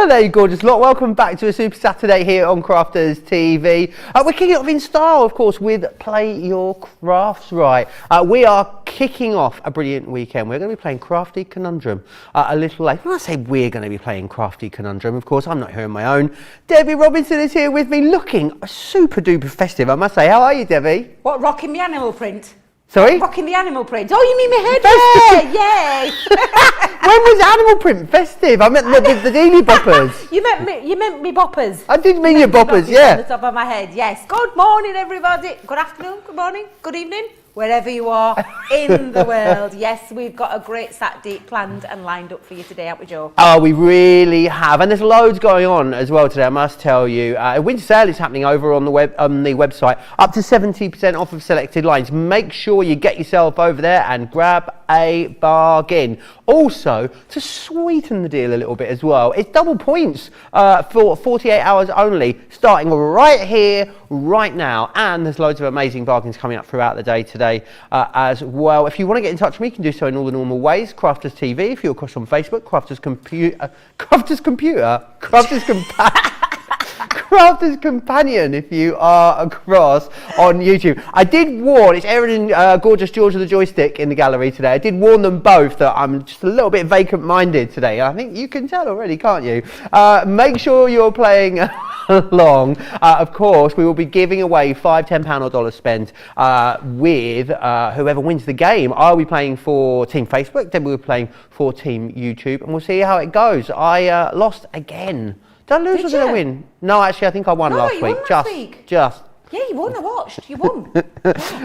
Hello there, you gorgeous lot. Welcome back to a Super Saturday here on Crafters TV. We're kicking off in style, of course, with Play Your Crafts Right. We are kicking off a brilliant weekend. We're going to be playing Crafty Conundrum a little later. When I say we're going to be playing Crafty Conundrum, of course, I'm not here on my own. Debbie Robinson is here with me, looking super duper festive, I must say. How are you, Debbie? What, rocking the animal print? Sorry? Rocking the animal print. Oh, you mean my head? Yeah, yay! When was animal print festive? I meant the Deanie Boppers. You meant me boppers. I did mean your boppers, yeah. On the top of my head, yes. Good morning, everybody. Good afternoon, good morning, good evening, wherever you are in the world. Yes, we've got a great Saturday planned and lined up for you today, haven't we, Joe? Oh, we really have, and there's loads going on as well today, I must tell you. A winter sale is happening over on the website, up to 70% off of selected lines. Make sure you get yourself over there and grab a bargain. Also, to sweeten the deal a little bit as well, it's double points for 48 hours only, starting right here, right now, and there's loads of amazing bargains coming up throughout the day today as well. If you want to get in touch with me, you can do so in all the normal ways. Crafters TV, if you're across on Facebook, Crafters Companion if you are across on YouTube. I did warn, it's Erin and gorgeous George of the Joystick in the gallery today. I did warn them both that I'm just a little bit vacant-minded today. I think you can tell already, can't you? Make sure you're playing along. Of course, we will be giving away £5, £10 or dollar spend with whoever wins the game. I'll be playing for Team Facebook, then we'll be playing for Team YouTube, and we'll see how it goes. I lost again. Did I lose or did I win? No, actually, I think I won last week. Just. Yeah, you won. I watched. You won.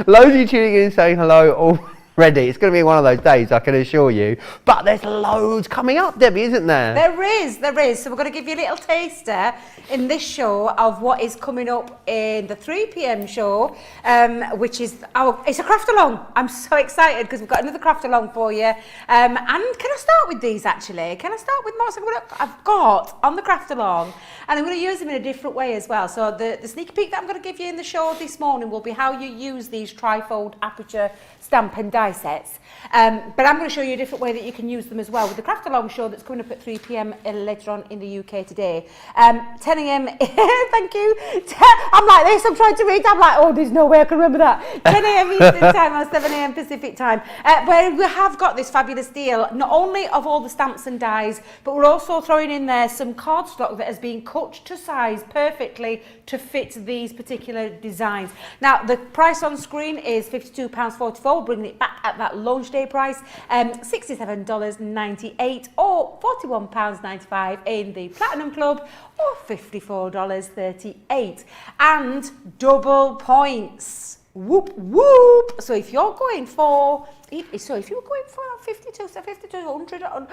Loads of you tuning in saying hello already. It's going to be one of those days, I can assure you. But there's loads coming up, Debbie, isn't there? There is. So we're going to give you a little taster in this show of what is coming up in the 3 p.m. show, which is it's a craft along. I'm so excited because we've got another craft along for you. And can I start with these actually? Can I start with most I've got on the craft along, and I'm going to use them in a different way as well. So the sneak peek that I'm going to give you in the show this morning will be how you use these Trifold aperture stamp and die sets. But I'm going to show you a different way that you can use them as well with the craft along show that's coming up at 3 p.m. later on in the UK today. 10 a.m. Thank you. I'm like this, I'm trying to read, I'm like, oh, there's no way I can remember that. 10 a.m. Eastern time or 7 a.m. Pacific time, where we have got this fabulous deal, not only of all the stamps and dies, but we're also throwing in there some cardstock that has been cut to size perfectly to fit these particular designs. Now, the price on screen is £52.44, bringing it back at that launch day price, $67.98 or £41.95 in the Platinum Club, or $54.38, and double points. Whoop whoop. So if you're going for 52, so 100 odd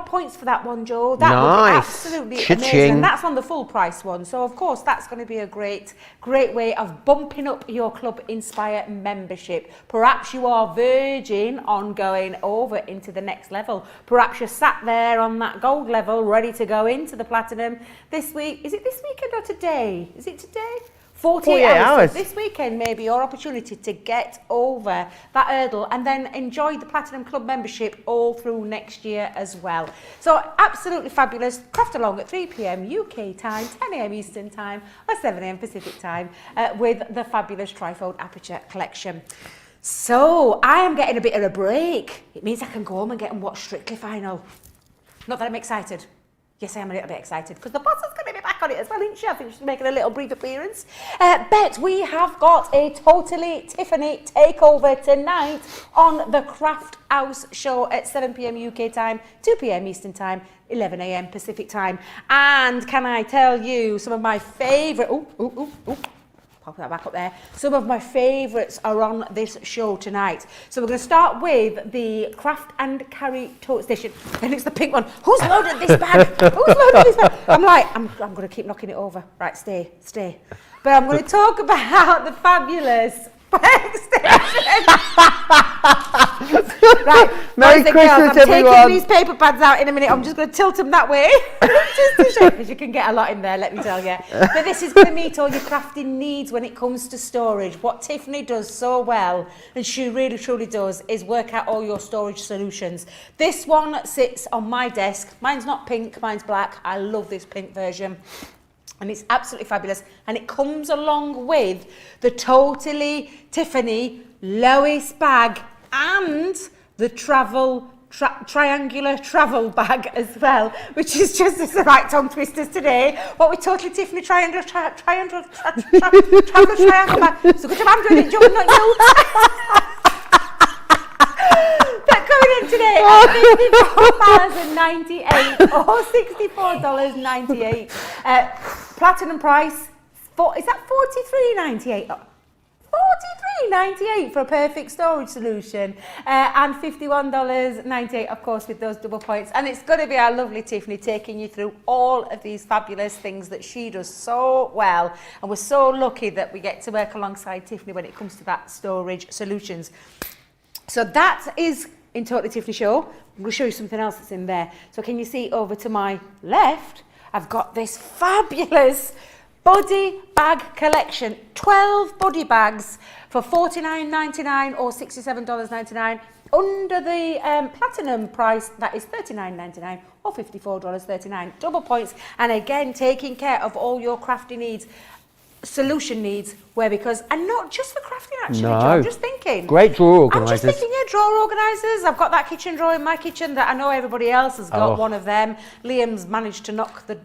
points for that one, Joe. That would be absolutely amazing. And that's on the full price one. So of course that's going to be a great way of bumping up your Club Inspire membership. Perhaps you are verging on going over into the next level. Perhaps you're sat there on that gold level ready to go into the platinum this week. Is it this weekend or today? Is it today? 48 hours. So this weekend may be your opportunity to get over that hurdle and then enjoy the Platinum Club membership all through next year as well. So absolutely fabulous. Craft along at 3 p.m. UK time, 10 a.m. Eastern time, or 7 a.m. Pacific time with the fabulous Trifold Aperture collection. So I am getting a bit of a break. It means I can go home and get and watch Strictly Final. Not that I'm excited. Yes, I am a little bit excited because the boss is going to be back on it as well, isn't she? I think she's making a little brief appearance. Bet we have got a totally Tiffany takeover tonight on the Craft House show at 7 p.m. UK time, 2 p.m. Eastern time, 11 a.m. Pacific time. And can I tell you some of my favourite... Pop that back up there. Some of my favourites are on this show tonight. So we're going to start with the Craft and Carry Tote Station. And it's the pink one. Who's loaded this bag? Who's loaded this bag? I'm going to keep knocking it over. Right, stay. But I'm going to talk about the fabulous Right, Merry Christmas, girls, everyone. I'm taking these paper pads out in a minute. I'm just going to tilt them that way. Just to show, because you can get a lot in there, let me tell you. But this is going to meet all your crafting needs when it comes to storage. What Tiffany does so well, and she really truly does, is work out all your storage solutions. This one sits on my desk. Mine's not pink, mine's black. I love this pink version. And it's absolutely fabulous. And it comes along with the totally Tiffany lowest bag and the triangular travel bag as well, which is just the right tongue twisters today. What we totally Tiffany triangular travel bag. So good job, I'm doing it, Joe, not you. That coming in today at $54.98 or $64.98. Platinum price, is that $43.98? $43.98 for a perfect storage solution, and $51.98, of course, with those double points. And it's going to be our lovely Tiffany taking you through all of these fabulous things that she does so well. And we're so lucky that we get to work alongside Tiffany when it comes to that storage solutions. So that is in Totally Tiffany Show. I'm going to show you something else that's in there. So can you see over to my left, I've got this fabulous body bag collection, 12 body bags for $49.99 or $67.99. Under the platinum price, that is $39.99 or $54.39. Double points, and again, taking care of all your crafty needs, solution needs, and not just for crafting actually, No. Joe, I'm just thinking. Great drawer organisers. I'm just thinking, yeah, drawer organisers. I've got that kitchen drawer in my kitchen that I know everybody else has got one of them. Liam's managed to knock the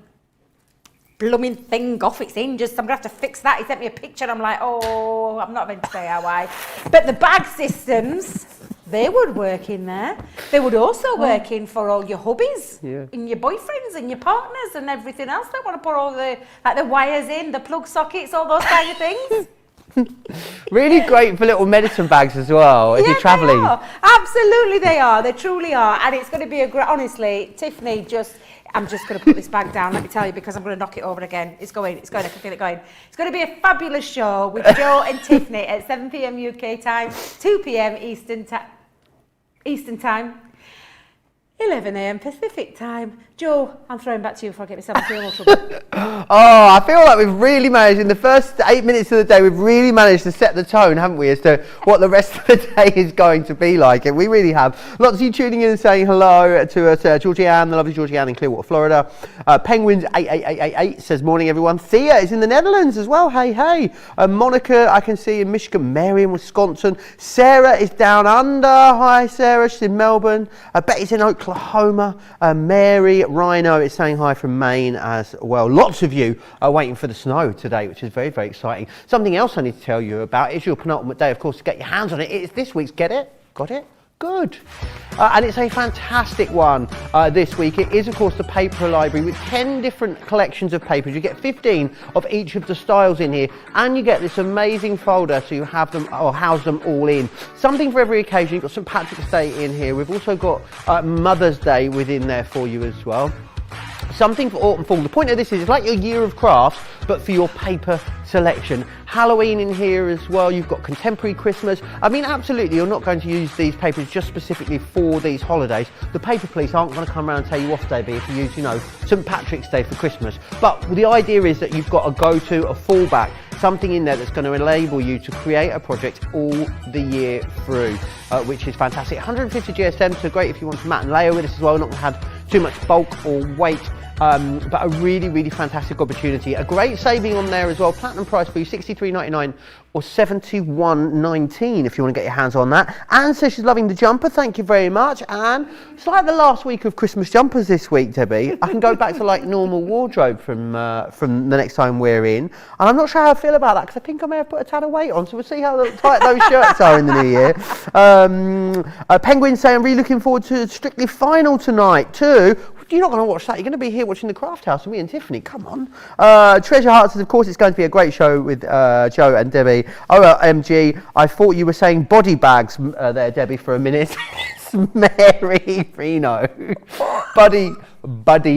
blooming thing off its hinges. I'm gonna have to fix that. He sent me a picture. I'm like, oh, I'm not going to say how I. But the bag systems, they would work in there. They would also work in for all your hubbies, and your boyfriends and your partners and everything else that want to put all the wires in, the plug sockets, all those kind of things. Really great for little medicine bags as well if you're travelling. They are. Absolutely, they are. They truly are. And it's going to be a great. Honestly, Tiffany I'm just going to put this bag down, let me tell you, because I'm going to knock it over again. It's going, I can feel it going. It's going to be a fabulous show with Joe and Tiffany at 7 p.m. UK time, 2 p.m. Eastern time, 11 a.m. Pacific time. Joe, I'm throwing back to you before I get myself into real trouble. I feel like we've really managed, in the first 8 minutes of the day, we've really managed to set the tone, haven't we, as to what the rest of the day is going to be like. And we really have. Lots of you tuning in and saying hello to us. Georgianne, the lovely Georgianne in Clearwater, Florida. Penguins 88888 says, morning, everyone. Thea is in the Netherlands as well. Hey, hey. Monica, I can see in Michigan. Mary in Wisconsin. Sarah is down under. Hi, Sarah. She's in Melbourne. Betty's in Oklahoma. Mary Rhino is saying hi from Maine as well. Lots of you are waiting for the snow today, which is very, very exciting. Something else I need to tell you about is your penultimate day, of course, to get your hands on it. It's this week's Get It? Got it? Good. And it's a fantastic one this week. It is, of course, the paper library with 10 different collections of papers. You get 15 of each of the styles in here, and you get this amazing folder so you have them or house them all in. Something for every occasion. You've got St. Patrick's Day in here. We've also got Mother's Day within there for you as well. Something for autumn fall. The point of this is it's like your year of crafts, but for your paper selection. Halloween in here as well. You've got contemporary Christmas. I mean, absolutely, you're not going to use these papers just specifically for these holidays. The paper police aren't going to come around and tell you off day if you use, St. Patrick's Day for Christmas. But the idea is that you've got a go-to, a fallback, something in there that's going to enable you to create a project all the year through, which is fantastic. 150 GSM, so great if you want to mat and layer with this as well. Not going to have too much bulk or weight. But a really, really fantastic opportunity. A great saving on there as well. Platinum price for you, $63.99 or $71.19 if you want to get your hands on that. Anne says she's loving the jumper. Thank you very much, Anne. It's like the last week of Christmas jumpers this week, Debbie. I can go back to like normal wardrobe from the next time we're in. And I'm not sure how I feel about that because I think I may have put a tad of weight on. So we'll see how tight those shirts are in the new year. Penguin saying, I'm really looking forward to Strictly Final tonight too. You're not going to watch that. You're going to be here watching the Craft House with me and Tiffany. Come on. Treasure Heart says, of course, it's going to be a great show with Joe and Debbie. OMG, I thought you were saying body bags there, Debbie, for a minute. Mary Reno. Buddy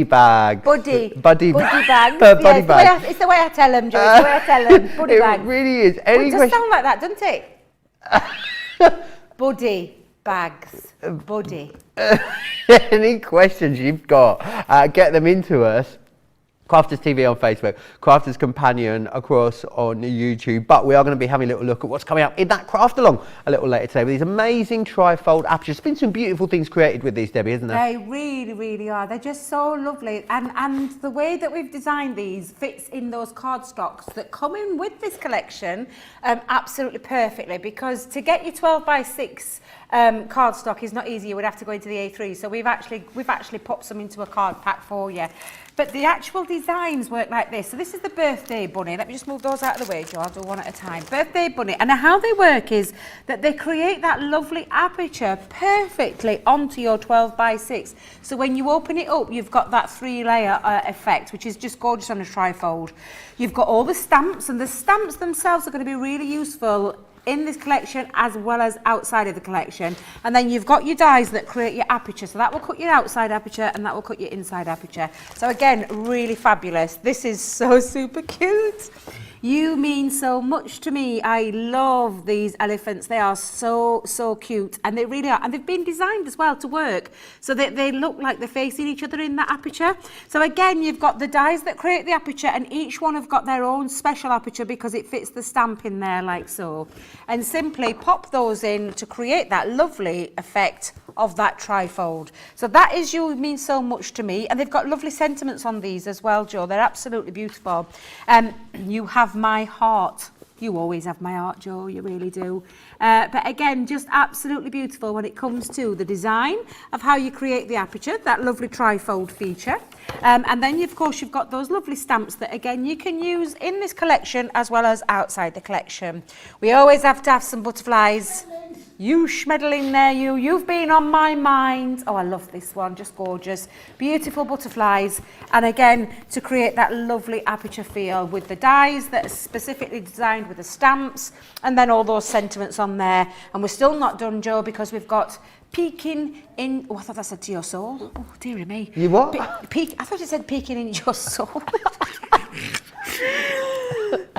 bag. Buddy bag. Buddy bag. It's the way I tell them, Joe. It's the way I tell them. Buddy bag. It really is. It does sound like that, doesn't it? Buddy bags. Buddy. Any questions you've got, get them into us. Crafters TV on Facebook, Crafters Companion across on YouTube. But we are going to be having a little look at what's coming up in that craft along a little later today with these amazing trifold apertures. There's been some beautiful things created with these, Debbie, isn't there? They really, really are. They're just so lovely. And the way that we've designed these fits in those cardstocks that come in with this collection absolutely perfectly, because to get your 12x6 cardstock is not easy. You would have to go into the A3. So we've actually popped some into a card pack for you. But the actual designs work like this. So this is the birthday bunny. Let me just move those out of the way, Joe. I'll do one at a time. Birthday bunny. And how they work is that they create that lovely aperture perfectly onto your 12x6. So when you open it up, you've got that 3-layer effect, which is just gorgeous on a trifold. You've got all the stamps, and the stamps themselves are going to be really useful in this collection as well as outside of the collection. And then you've got your dies that create your aperture, so that will cut your outside aperture and that will cut your inside aperture. So again, really fabulous. This is so super cute. You mean so much to me. I love these elephants. They are so cute, and they really are. And they've been designed as well to work so that they look like they're facing each other in that aperture. So again, you've got the dies that create the aperture, and each one have got their own special aperture because it fits the stamp in there like so. And simply pop those in to create that lovely effect of that trifold. So that is You Mean So Much to Me, and they've got lovely sentiments on these as well, Joe. They're absolutely beautiful. You have my heart. You always have my heart, Joe, you really do. But again, just absolutely beautiful when it comes to the design of how you create the aperture, that lovely trifold feature. And then, of course, you've got those lovely stamps that, again, you can use in this collection as well as outside the collection. We always have to have some butterflies. You schmeddling there, you've been on my mind. Oh, I love this one, just gorgeous. Beautiful butterflies. And again, to create that lovely aperture feel with the dies that are specifically designed with the stamps, and then all those sentiments on there. And we're still not done, Joe, because we've got peeking in, oh, I thought that said to your soul. Oh, dearie me. You what? I thought it said peeking in your soul.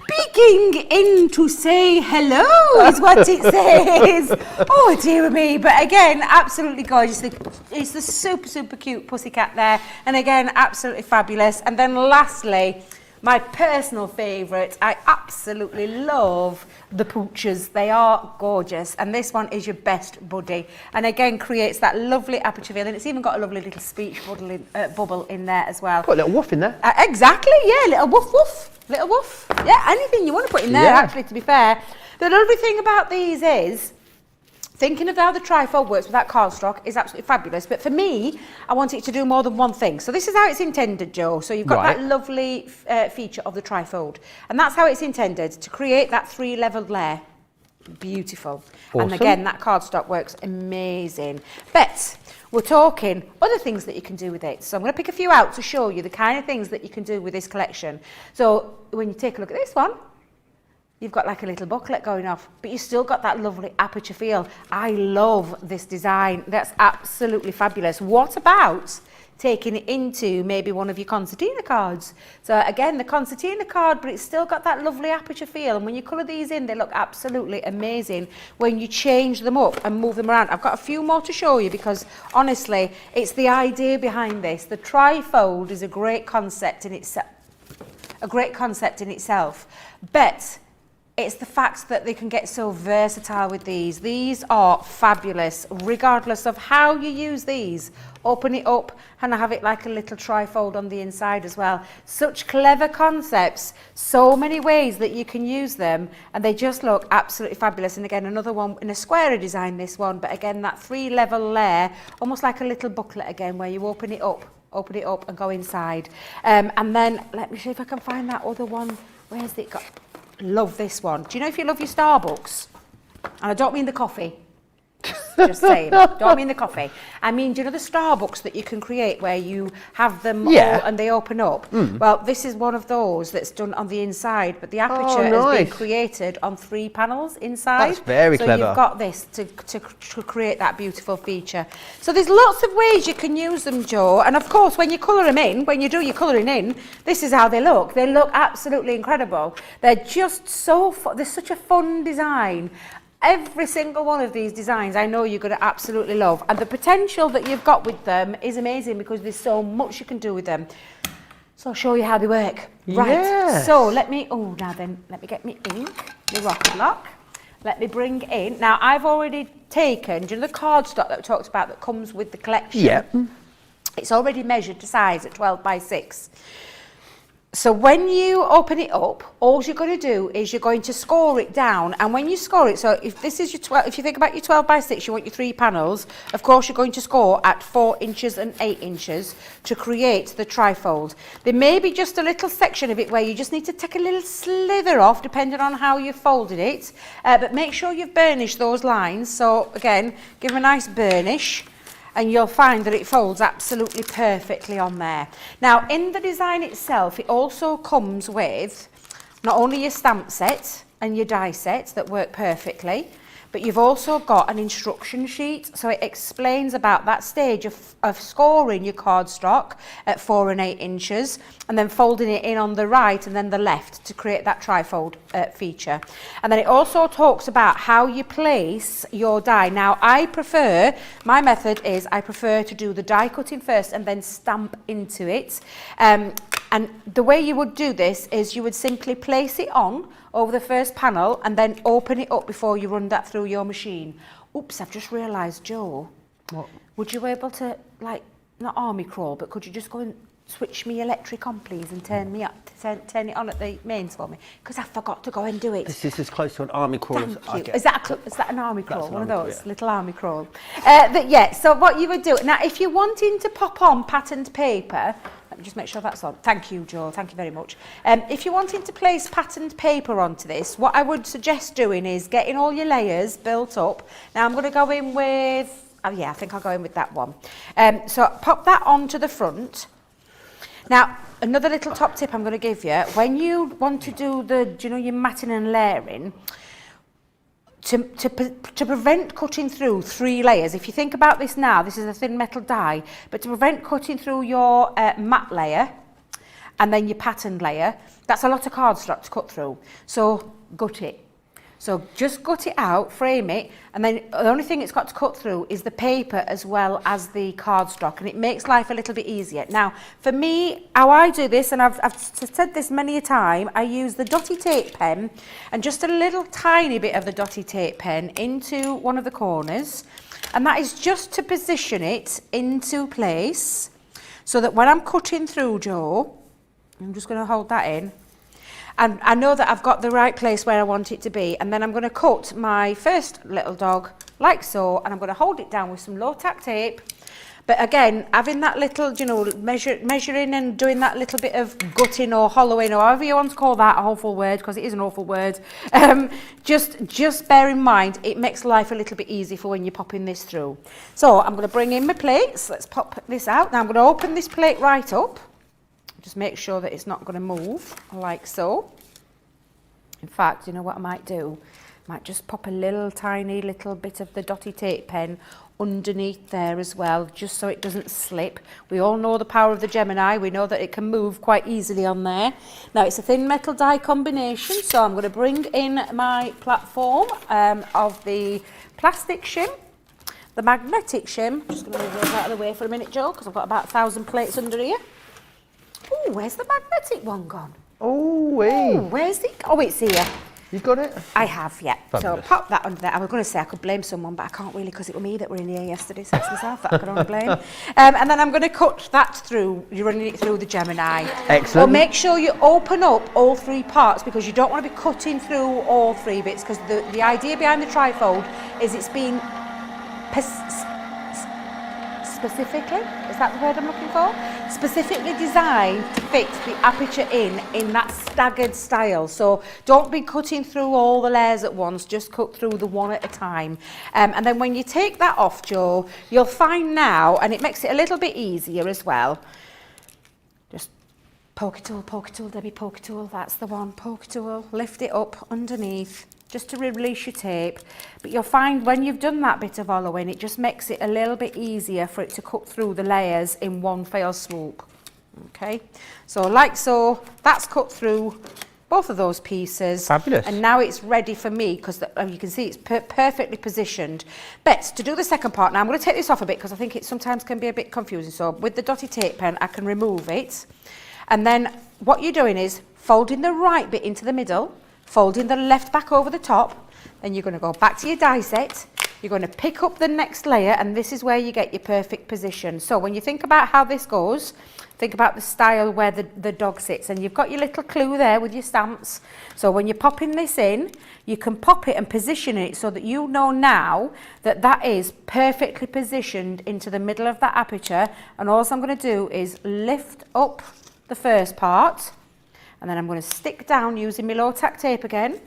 Peeking in to say hello is what it says. Oh, dear me. But again, absolutely gorgeous. It's the super cute pussycat there. And again, absolutely fabulous. And then lastly, my personal favourite, I absolutely love the pooches. They are gorgeous, and this one is your best buddy, and again creates that lovely aperture feel, and it's even got a lovely little speech bubble in there as well. Put a little woof in there. Exactly, yeah, little woof, little woof. Yeah, anything you want to put in there, actually, to be fair. The lovely thing about these is, thinking of how the trifold works with that cardstock is absolutely fabulous. But for me, I want it to do more than one thing. So this is how it's intended, Joe. So you've got that lovely feature of the trifold. And that's how it's intended, to create that 3-leveled layer. Beautiful. Awesome. And again, that cardstock works amazing. But we're talking other things that you can do with it. So I'm going to pick a few out to show you the kind of things that you can do with this collection. So when you take a look at this one, you've got like a little booklet going off, but you still got that lovely aperture feel. I love this design. That's absolutely fabulous. What about taking it into maybe one of your concertina cards? So again, the concertina card, but it's still got that lovely aperture feel. And when you colour these in, they look absolutely amazing when you change them up and move them around. I've got a few more to show you because honestly, it's the idea behind this. The trifold is a great concept in itself. But it's the fact that they can get so versatile with these. These are fabulous, regardless of how you use these. Open it up and have it like a little trifold on the inside as well. Such clever concepts, so many ways that you can use them, and they just look absolutely fabulous. And again, another one in a square design, this one, but again, that 3-level layer, almost like a little booklet again, where you open it up and go inside. And then, let me see if I can find that other one. Where's it got? Love this one. Do you know if you love your Starbucks? And I don't mean the coffee. Just saying. Don't mean the coffee. I mean, do you know the Starbucks that you can create where you have them all and they open up? Well, this is one of those that's done on the inside, but the aperture has been created on 3 panels inside. That's very clever. So you've got this to create that beautiful feature. So there's lots of ways you can use them, Joe. And of course, when you colour them in, when you do your colouring in, this is how they look. They look absolutely incredible. They're just so they're such a fun design. every single one of these designs I know you're going to absolutely love, and the potential that you've got with them is amazing because there's so much you can do with them. So I'll show you how they work. Right, yes. So let me get me ink, the rocker block. Let me bring in, now I've already taken, do you know the cardstock that we talked about that comes with the collection? Yep. It's already measured to size at 12 by 6. So when you open it up, all you're going to do is you're going to score it down, and when you score it, so if this is your 12, if you think about your 12 by 6, you want your 3 panels, of course you're going to score at 4 inches and 8 inches to create the trifold. There may be just a little section of it where you just need to take a little slither off depending on how you've folded it, but make sure you've burnished those lines. So again, give them a nice burnish, and you'll find that it folds absolutely perfectly on there. Now, in the design itself, it also comes with not only your stamp set and your die set that work perfectly, but you've also got an instruction sheet. So it explains about that stage of scoring your cardstock at 4 and 8 inches, and then folding it in on the right and then the left to create that trifold feature. And then it also talks about how you place your die. Now, my method is I prefer to do the die cutting first and then stamp into it. And the way you would do this is you would simply place it on over the first panel and then open it up before you run that through your machine. Oops, I've just realised, Joe. What? Would you be able to, like, not army crawl, but could you just go and switch me electric on, please, and turn it on at the mains for me? Because I forgot to go and do it. This is as close to an army crawl as I Thank you. get. Is that an army crawl? One of those yeah. little army crawl. So what you would do, now if you're wanting to pop on patterned paper, let me just make sure that's on. Thank you, Joe. Thank you very much. If you're wanting to place patterned paper onto this, what I would suggest doing is getting all your layers built up. Now I'm going to go in with, I think I'll go in with that one. So pop that onto the front. Now, another little top tip I'm going to give you, when you want to do your matting and layering, to prevent cutting through 3 layers, if you think about this now, this is a thin metal die, but to prevent cutting through your matte layer and then your patterned layer, that's a lot of cardstock to cut through. So gut it. So just gut it out, frame it, and then the only thing it's got to cut through is the paper as well as the cardstock, and it makes life a little bit easier. Now, for me, how I do this, and I've said this many a time, I use the dotty tape pen and just a little tiny bit of the dotty tape pen into one of the corners, and that is just to position it into place so that when I'm cutting through, Joe, I'm just going to hold that in, and I know that I've got the right place where I want it to be, and then I'm going to cut my first little dog like so, and I'm going to hold it down with some low tack tape. But again, having that little, measuring and doing that little bit of gutting or hollowing or however you want to call that, a awful word, because it is an awful word, just bear in mind it makes life a little bit easy for when you're popping this through. So I'm going to bring in my plates. Let's pop this out. Now I'm going to open this plate right up. Just make sure that it's not going to move, like so. In fact, you know what I might do? I might just pop a tiny little bit of the dotty tape pen underneath there as well, just so it doesn't slip. We all know the power of the Gemini. We know that it can move quite easily on there. Now, it's a thin metal die combination, so I'm going to bring in my platform of the plastic shim, the magnetic shim. I'm just going to move those out of the way for a minute, Joe, because I've got about 1,000 plates under here. Oh, where's the magnetic one gone? Oh, where's the... Oh, it's here. You've got it? I have, yeah. Fabulous. So pop that under there. I was going to say I could blame someone, but I can't really because it was me that were in here yesterday, so it's myself that I could only blame. And then I'm going to cut that through. You're running it through the Gemini. Excellent. Well, make sure you open up all 3 parts because you don't want to be cutting through all 3 bits, because the idea behind the trifold is it's being specifically, is that the word I'm looking for? Specifically designed to fit the aperture in that staggered style. So don't be cutting through all the layers at once, just cut through the one at a time. And then when you take that off, Joe, you'll find now, and it makes it a little bit easier as well, just poke tool, Debbie, poke tool, that's the one, poke tool, lift it up underneath, just to release your tape. But you'll find when you've done that bit of hollowing, it just makes it a little bit easier for it to cut through the layers in one fell swoop. Okay, so like so, that's cut through both of those pieces. Fabulous. And now it's ready for me because you can see it's perfectly positioned. But to do the second part, now I'm going to take this off a bit because I think it sometimes can be a bit confusing. So with the dotty tape pen, I can remove it. And then what you're doing is folding the right bit into the middle, folding the left back over the top. Then you're going to go back to your die set. You're going to pick up the next layer, and this is where you get your perfect position. So when you think about how this goes, think about the style where the dog sits, and you've got your little clue there with your stamps. So when you're popping this in, you can pop it and position it so that you know now that that is perfectly positioned into the middle of that aperture. And all I'm going to do is lift up the first part, and then I'm going to stick down using my low tack tape again.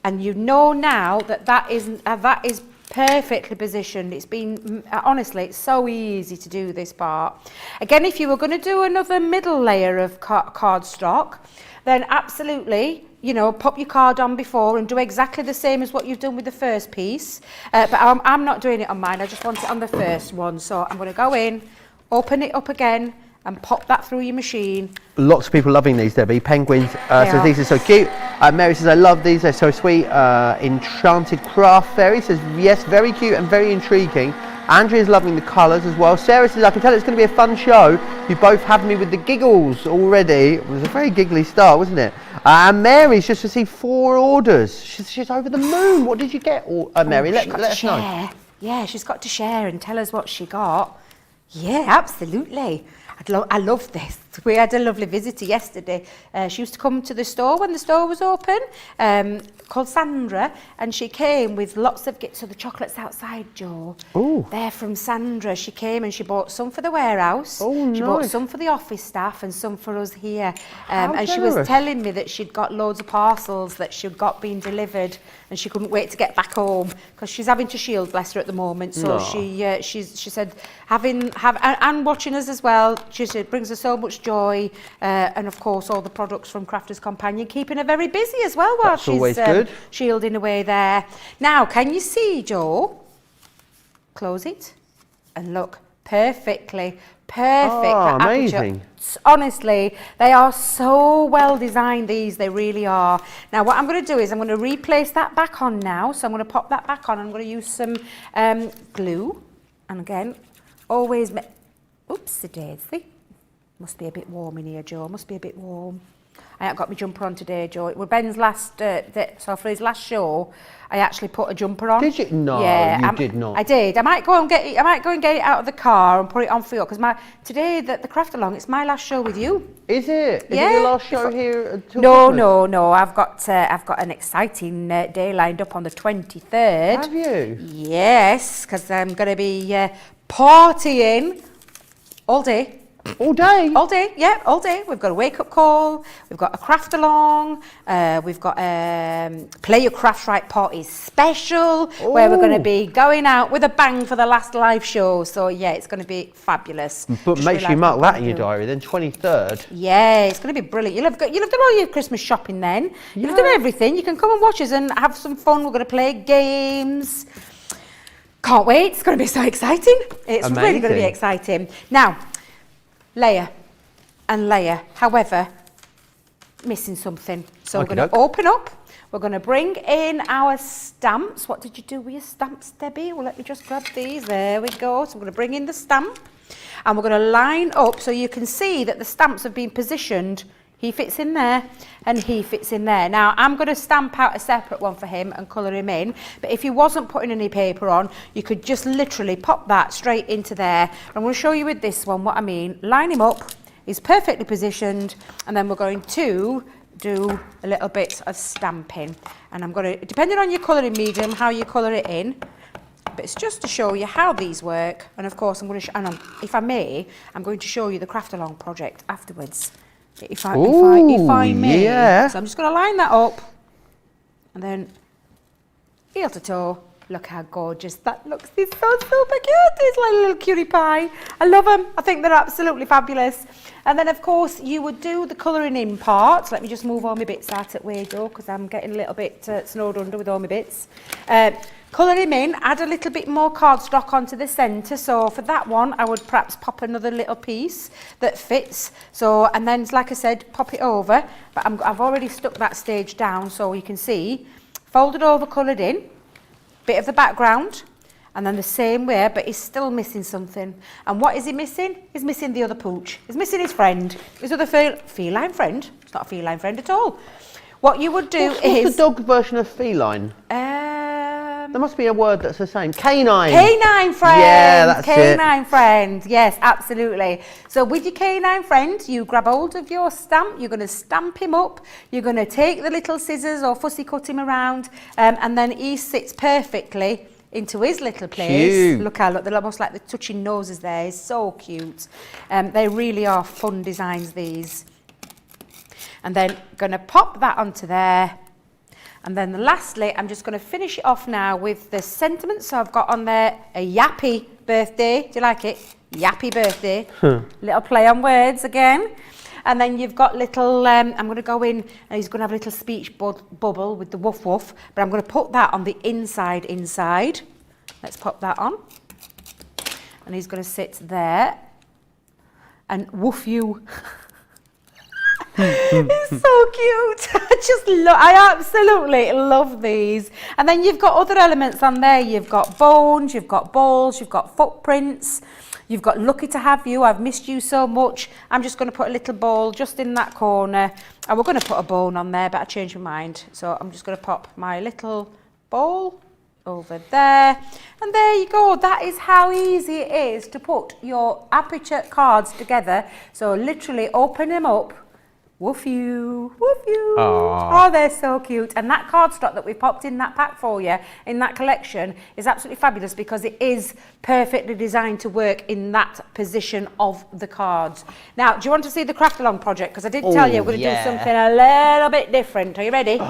And you know now that that is perfectly positioned. It's been, honestly, it's so easy to do this part. Again, if you were going to do another middle layer of cardstock, then absolutely, you know, pop your card on before and do exactly the same as what you've done with the first piece. But I'm not doing it on mine, I just want it on the first one. So I'm going to go in, open it up again, and pop that through your machine. Lots of people loving these, Debbie. Penguins, so these are so cute. Mary says, I love these, they're so sweet. Enchanted Craft Fairy says, yes, very cute and very intriguing. Andrea's loving the colours as well. Sarah says, I can tell it's going to be a fun show. You both have me with the giggles already. It was a very giggly start, wasn't it? And Mary's just received 4 orders. She's over the moon. What did you get, Mary? Let us know. Yeah, she's got to share and tell us what she got. Yeah, absolutely. I love this. We had a lovely visitor yesterday. She used to come to the store when the store was open, called Sandra, and she came with lots of gifts. So the chocolates outside, Joe. Ooh. They're from Sandra. She came and she bought some for the warehouse. Oh, nice. She bought some for the office staff and some for us here. How and generous. She was telling me that she'd got loads of parcels that she'd got being delivered, and she couldn't wait to get back home because she's having to shield, bless her, at the moment. So she said and watching us as well. She said it brings her so much joy, and of course all the products from Crafter's Companion, keeping her very busy as well while she's shielding away there. Now, can you see, Joe? Close it and look, perfect. Oh, amazing. Honestly, they are so well designed, these, they really are. Now what I'm going to do is I'm going to replace that back on now. So I'm going to pop that back on. I'm going to use some glue, and again, always, oopsie-daisy. Must be a bit warm in here, Joe, must be a bit warm. I haven't got my jumper on today, Joe. It was Ben's last, so for his last show, I actually put a jumper on. Did you? No, yeah, you did not. I did. I might go and get it out of the car and put it on for you, because today the craft along, it's my last show with you. Is it? Is it your last show here until Christmas? No. I've got an exciting day lined up on the 23rd. Have you? Yes, because I'm going to be partying all day. All day? All day, yeah, all day. We've got a wake-up call, we've got a craft along, we've got Play Your Craft Right Party special, where we're going to be going out with a bang for the last live show. So yeah, it's going to be fabulous. But Just make sure you mark that in your diary then, 23rd. Yeah, it's going to be brilliant. You'll have done all your Christmas shopping then. You'll have done everything. You can come and watch us and have some fun. We're going to play games. Can't wait. It's going to be so exciting. It's really going to be exciting. Now, layer and layer, however, missing something. So we're going to open up, we're going to bring in our stamps. What did you do with your stamps, Debbie? Well, let me just grab these. There we go. So we're going to bring in the stamp, and we're going to line up so you can see that the stamps have been positioned. He fits in there and he fits in there. Now, I'm going to stamp out a separate one for him and colour him in. But if he wasn't putting any paper on, you could just literally pop that straight into there. I'm going to show you with this one what I mean. Line him up. He's perfectly positioned. And then we're going to do a little bit of stamping. And I'm going to, depending on your colouring medium, how you colour it in. But it's just to show you how these work. And of course, I'm going to, if I may, I'm going to show you the Craft Along project afterwards. If I may. Yeah. So I'm just going to line that up, and then heel to toe, Look how gorgeous that looks. They're so super cute. These like little cutie pie. I love them. I think they're absolutely fabulous. And then, of course, you would do the colouring in part. Let me just move all my bits out of the way, Joe, because I'm getting a little bit snowed under with all my bits. Colour him in, add a little bit more cardstock onto the centre. So for that one, I would perhaps pop another little piece that fits. So, and then, like I said, pop it over. But I've already stuck that stage down so you can see. Folded over, coloured in. Bit of the background. And then the same way, but he's still missing something. And what is he missing? He's missing the other pooch. He's missing his friend. His other feline friend. It's not a feline friend at all. What you would do is... What's the dog version of feline? There must be a word that's the same. Canine. Canine friend. Yeah, that's it. Canine friend. Yes, absolutely. So with your canine friend, you grab hold of your stamp. You're going to stamp him up. You're going to take the little scissors or fussy cut him around, and then he sits perfectly into his little place. Cute. Look how they're almost like the touching noses there. It's so cute. They really are fun designs, these. And then going to pop that onto there. And then lastly, I'm just going to finish it off now with the sentiments. So I've got on there a yappy birthday. Do you like it? Yappy birthday. Little play on words again. And then you've got little, I'm going to go in, and he's going to have a little speech bubble with the woof woof. But I'm going to put that on the inside. Let's pop that on. And he's going to sit there and woof you. It's so cute. I absolutely love these. And then you've got other elements on there. You've got bones, you've got balls, you've got footprints, you've got lucky to have you, I've missed you so much. I'm just going to put a little ball just in that corner. And we're going to put a bone on there, but I changed my mind. So I'm just going to pop my little ball over there. And there you go. That is how easy it is to put your aperture cards together. So literally open them up. Woof you, woof you. Aww. Oh, they're so cute. And that cardstock that we popped in that pack for you, in that collection, is absolutely fabulous because it is perfectly designed to work in that position of the cards. Now, do you want to see the craft along project? Because I did tell you we're going to do something a little bit different. Are you ready?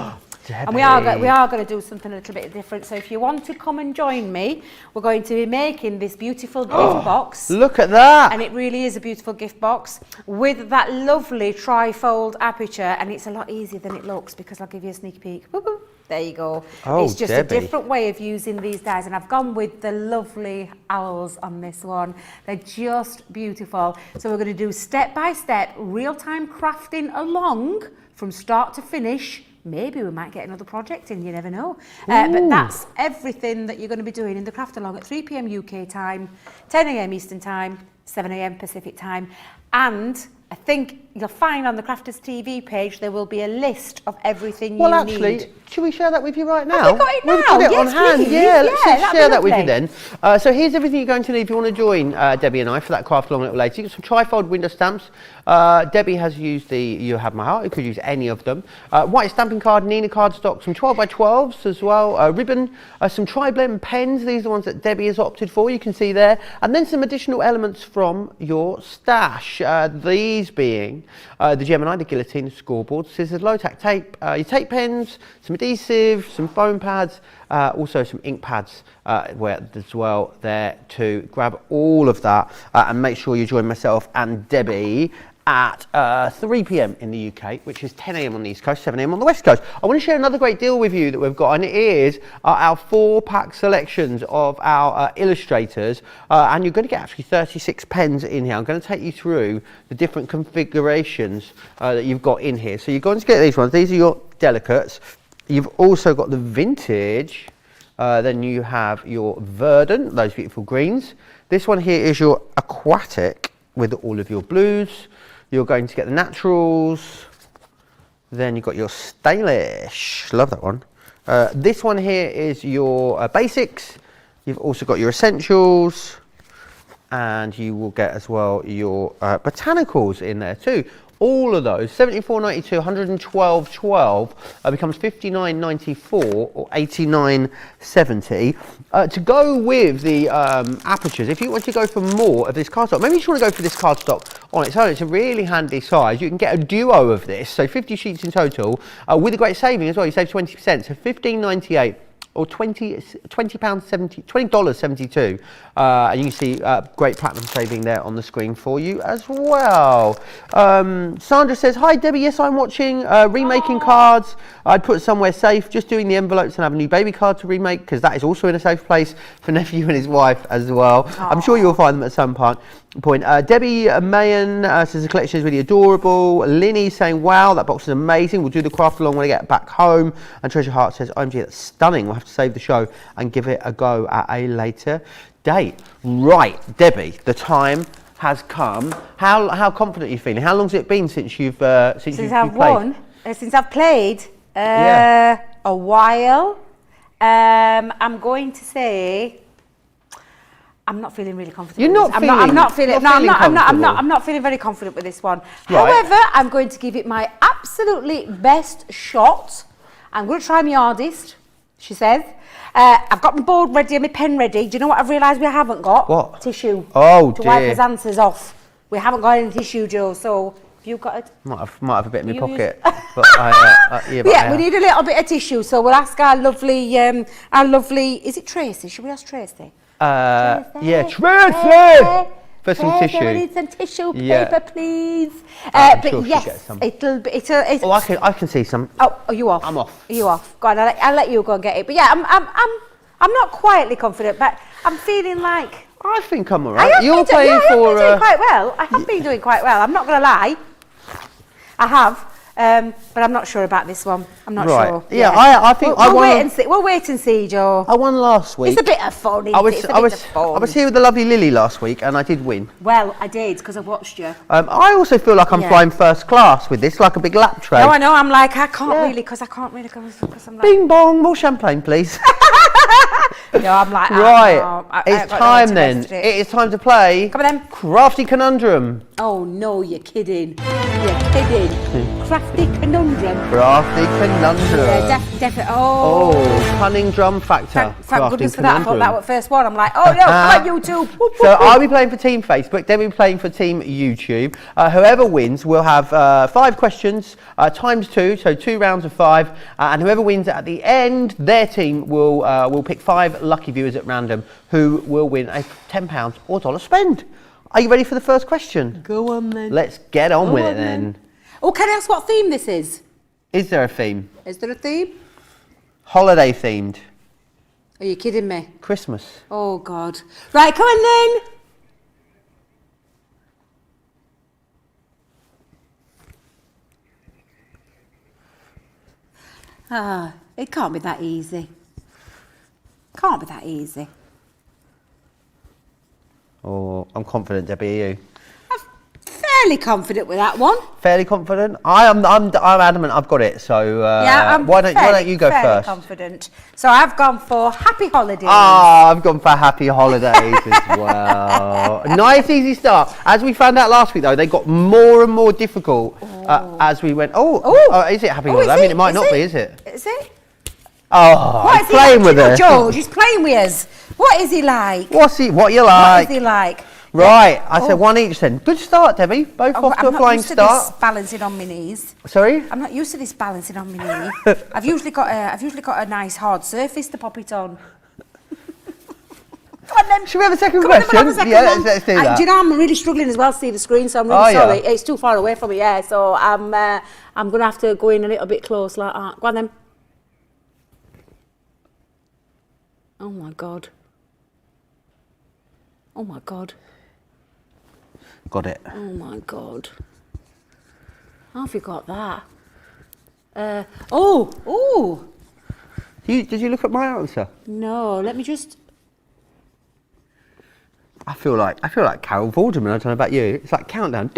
Debby. And we are going to do something a little bit different. So if you want to come and join me, we're going to be making this beautiful gift box. Look at that. And it really is a beautiful gift box with that lovely trifold aperture. And it's a lot easier than it looks because I'll give you a sneak peek. Woo-hoo. There you go. Oh, it's just Debby. a different way of using these dies. And I've gone with the lovely owls on this one. They're just beautiful. So we're going to do step-by-step real-time crafting along from start to finish. Maybe we might get another project in, you never know. But that's everything that you're going to be doing in the craft along at 3 p.m. UK time, 10 a.m. Eastern time, 7 a.m. Pacific time. And I think you'll find on the Crafters TV page there will be a list of everything you need. Well, actually, should we share that with you right now? Have we got it now? We've got it Yes, on hand. please. Yeah, let's that'd share be that with you lovely. then. So here's everything you're going to need if you want to join Debbie and I for that craft along a little later. You've got some trifold window stamps. Debbie has used the You Have My Heart. You could use any of them. White stamping card, Nina cardstock, some 12x12s as well. Ribbon, some tri-blend pens. These are the ones that Debbie has opted for. You can see there. And then some additional elements from your stash. These being the Gemini, the guillotine, the scoreboard, scissors, low-tack tape, your tape pens, some adhesive, some foam pads, also some ink pads as well there to grab all of that and make sure you join myself and Debbie at 3 p.m. in the UK, which is 10 a.m. on the East Coast, 7 a.m. on the West Coast. I want to share another great deal with you that we've got, and it is our 4-pack selections of our illustrators, and you're going to get actually 36 pens in here. I'm going to take you through the different configurations that you've got in here. So you're going to get these ones. These are your delicates. You've also got the vintage. Then you have your verdant, those beautiful greens. This one here is your aquatic with all of your blues. You're going to get the naturals. Then you've got your stylish. Love that one. This one here is your basics. You've also got your essentials. And you will get as well your botanicals in there too. All of those, $74.92, $112.12 becomes $59.94 or $89.70. To go with the apertures, if you want to go for more of this cardstock, maybe you just want to go for this cardstock on its own. It's a really handy size. You can get a duo of this, so 50 sheets in total, with a great saving as well. You save 20%, so $15.98 or $20.72. And you can see great platinum saving there on the screen for you as well. Sandra says, hi Debbie, yes I'm watching, remaking cards. I'd put somewhere safe, just doing the envelopes and have a new baby card to remake, because that is also in a safe place for nephew and his wife as well. I'm sure you'll find them at some point. Debbie Mayan says the collection is really adorable. Linny saying, wow, that box is amazing. We'll do the craft along when I get back home. And Treasure Heart says, OMG, that's stunning. We'll have to save the show and give it a go at a later date. Right, Debbie, the time has come. How confident are you feeling? How long's it been since you've played? Since I've played a while. I'm going to say I'm not feeling really confident. You're not feeling. I'm not feeling very confident with this one. Right. However, I'm going to give it my absolutely best shot. I'm going to try my hardest, she says. I've got my board ready and my pen ready. Do you know what I've realised we haven't got? What? Tissue. Oh, to wipe his answers off. We haven't got any tissue, Joe. So have you got it? Might have a bit in my pocket. But we need a little bit of tissue. So we'll ask our lovely, is it Tracy? Should we ask Tracy? Yeah, Tracy! For some tissue. I need some tissue paper, please. But sure yes, it'll. Oh, I can see some. Oh, are you off? I'm off. Are you off? Go on, I'll let you go and get it. But yeah, I'm not quietly confident, but I'm feeling like. I think I'm alright. You're playing for. I have been doing quite well. I have been doing quite well. I'm not going to lie. I have. But I'm not sure about this one. I'm not sure. Yeah, I think we'll wait and see. We'll wait and see, Joe. I won last week. It's a bit of fun. I was here with the lovely Lily last week, and I did win. Well, I did because I've watched you. I also feel like I'm flying first class with this, like a big lap tray. No, I know. I'm like I can't really because I'm like. Bing bong, more champagne, please. No, I'm like right. It's time then. It is time to play. Come on then. Crafty conundrum. Oh no, you're kidding. You're kidding. Crafty conundrum. Crafty conundrum. Yeah, definitely. Oh, cunning drum factor. Thank goodness for that. I thought that was the first one. I'm like, oh no, come on YouTube. So I'll be playing for Team Facebook. Debbie will be playing for Team YouTube. Whoever wins will have 5 questions times 2, so 2 rounds of 5. And whoever wins at the end, their team will pick 5 lucky viewers at random who will win a £10 or dollar spend. Are you ready for the first question? Go on then. Let's get on with it then. Oh, can I ask what theme this is? Is there a theme? Is there a theme? Holiday themed. Are you kidding me? Christmas. Oh God. Right, come on then. It can't be that easy. Can't be that easy. Oh, I'm confident, Debbie. Are you? I'm fairly confident with that one. Fairly confident. I'm adamant. I've got it. So why don't you go first? Confident. So I've gone for happy holidays. Ah, I've gone for happy holidays as well. Nice, easy start. As we found out last week, though, they got more and more difficult as we went. Is it happy holidays? I mean, it might not be, is it? Is it? Oh, he's playing with us. George, he's playing with us. What is he like? What you like? What is he like? Right, I said one each then. Good start, Debbie. Both off to a flying start. I'm not used to this balancing on my knees. Sorry? I'm not used to this balancing on my knee. I've usually got a nice hard surface to pop it on. Come on then. Should we have a second question? Let's do that. Do you know I'm really struggling as well to see the screen, so I'm really sorry. Yeah. It's too far away from me, so I'm going to have to go in a little bit close like that. Go on then. Oh my God. Oh my God. Got it. Oh my God. How have you got that? Did you look at my answer? No, let me just. I feel like Carol Vorderman. I don't know about you. It's like countdown.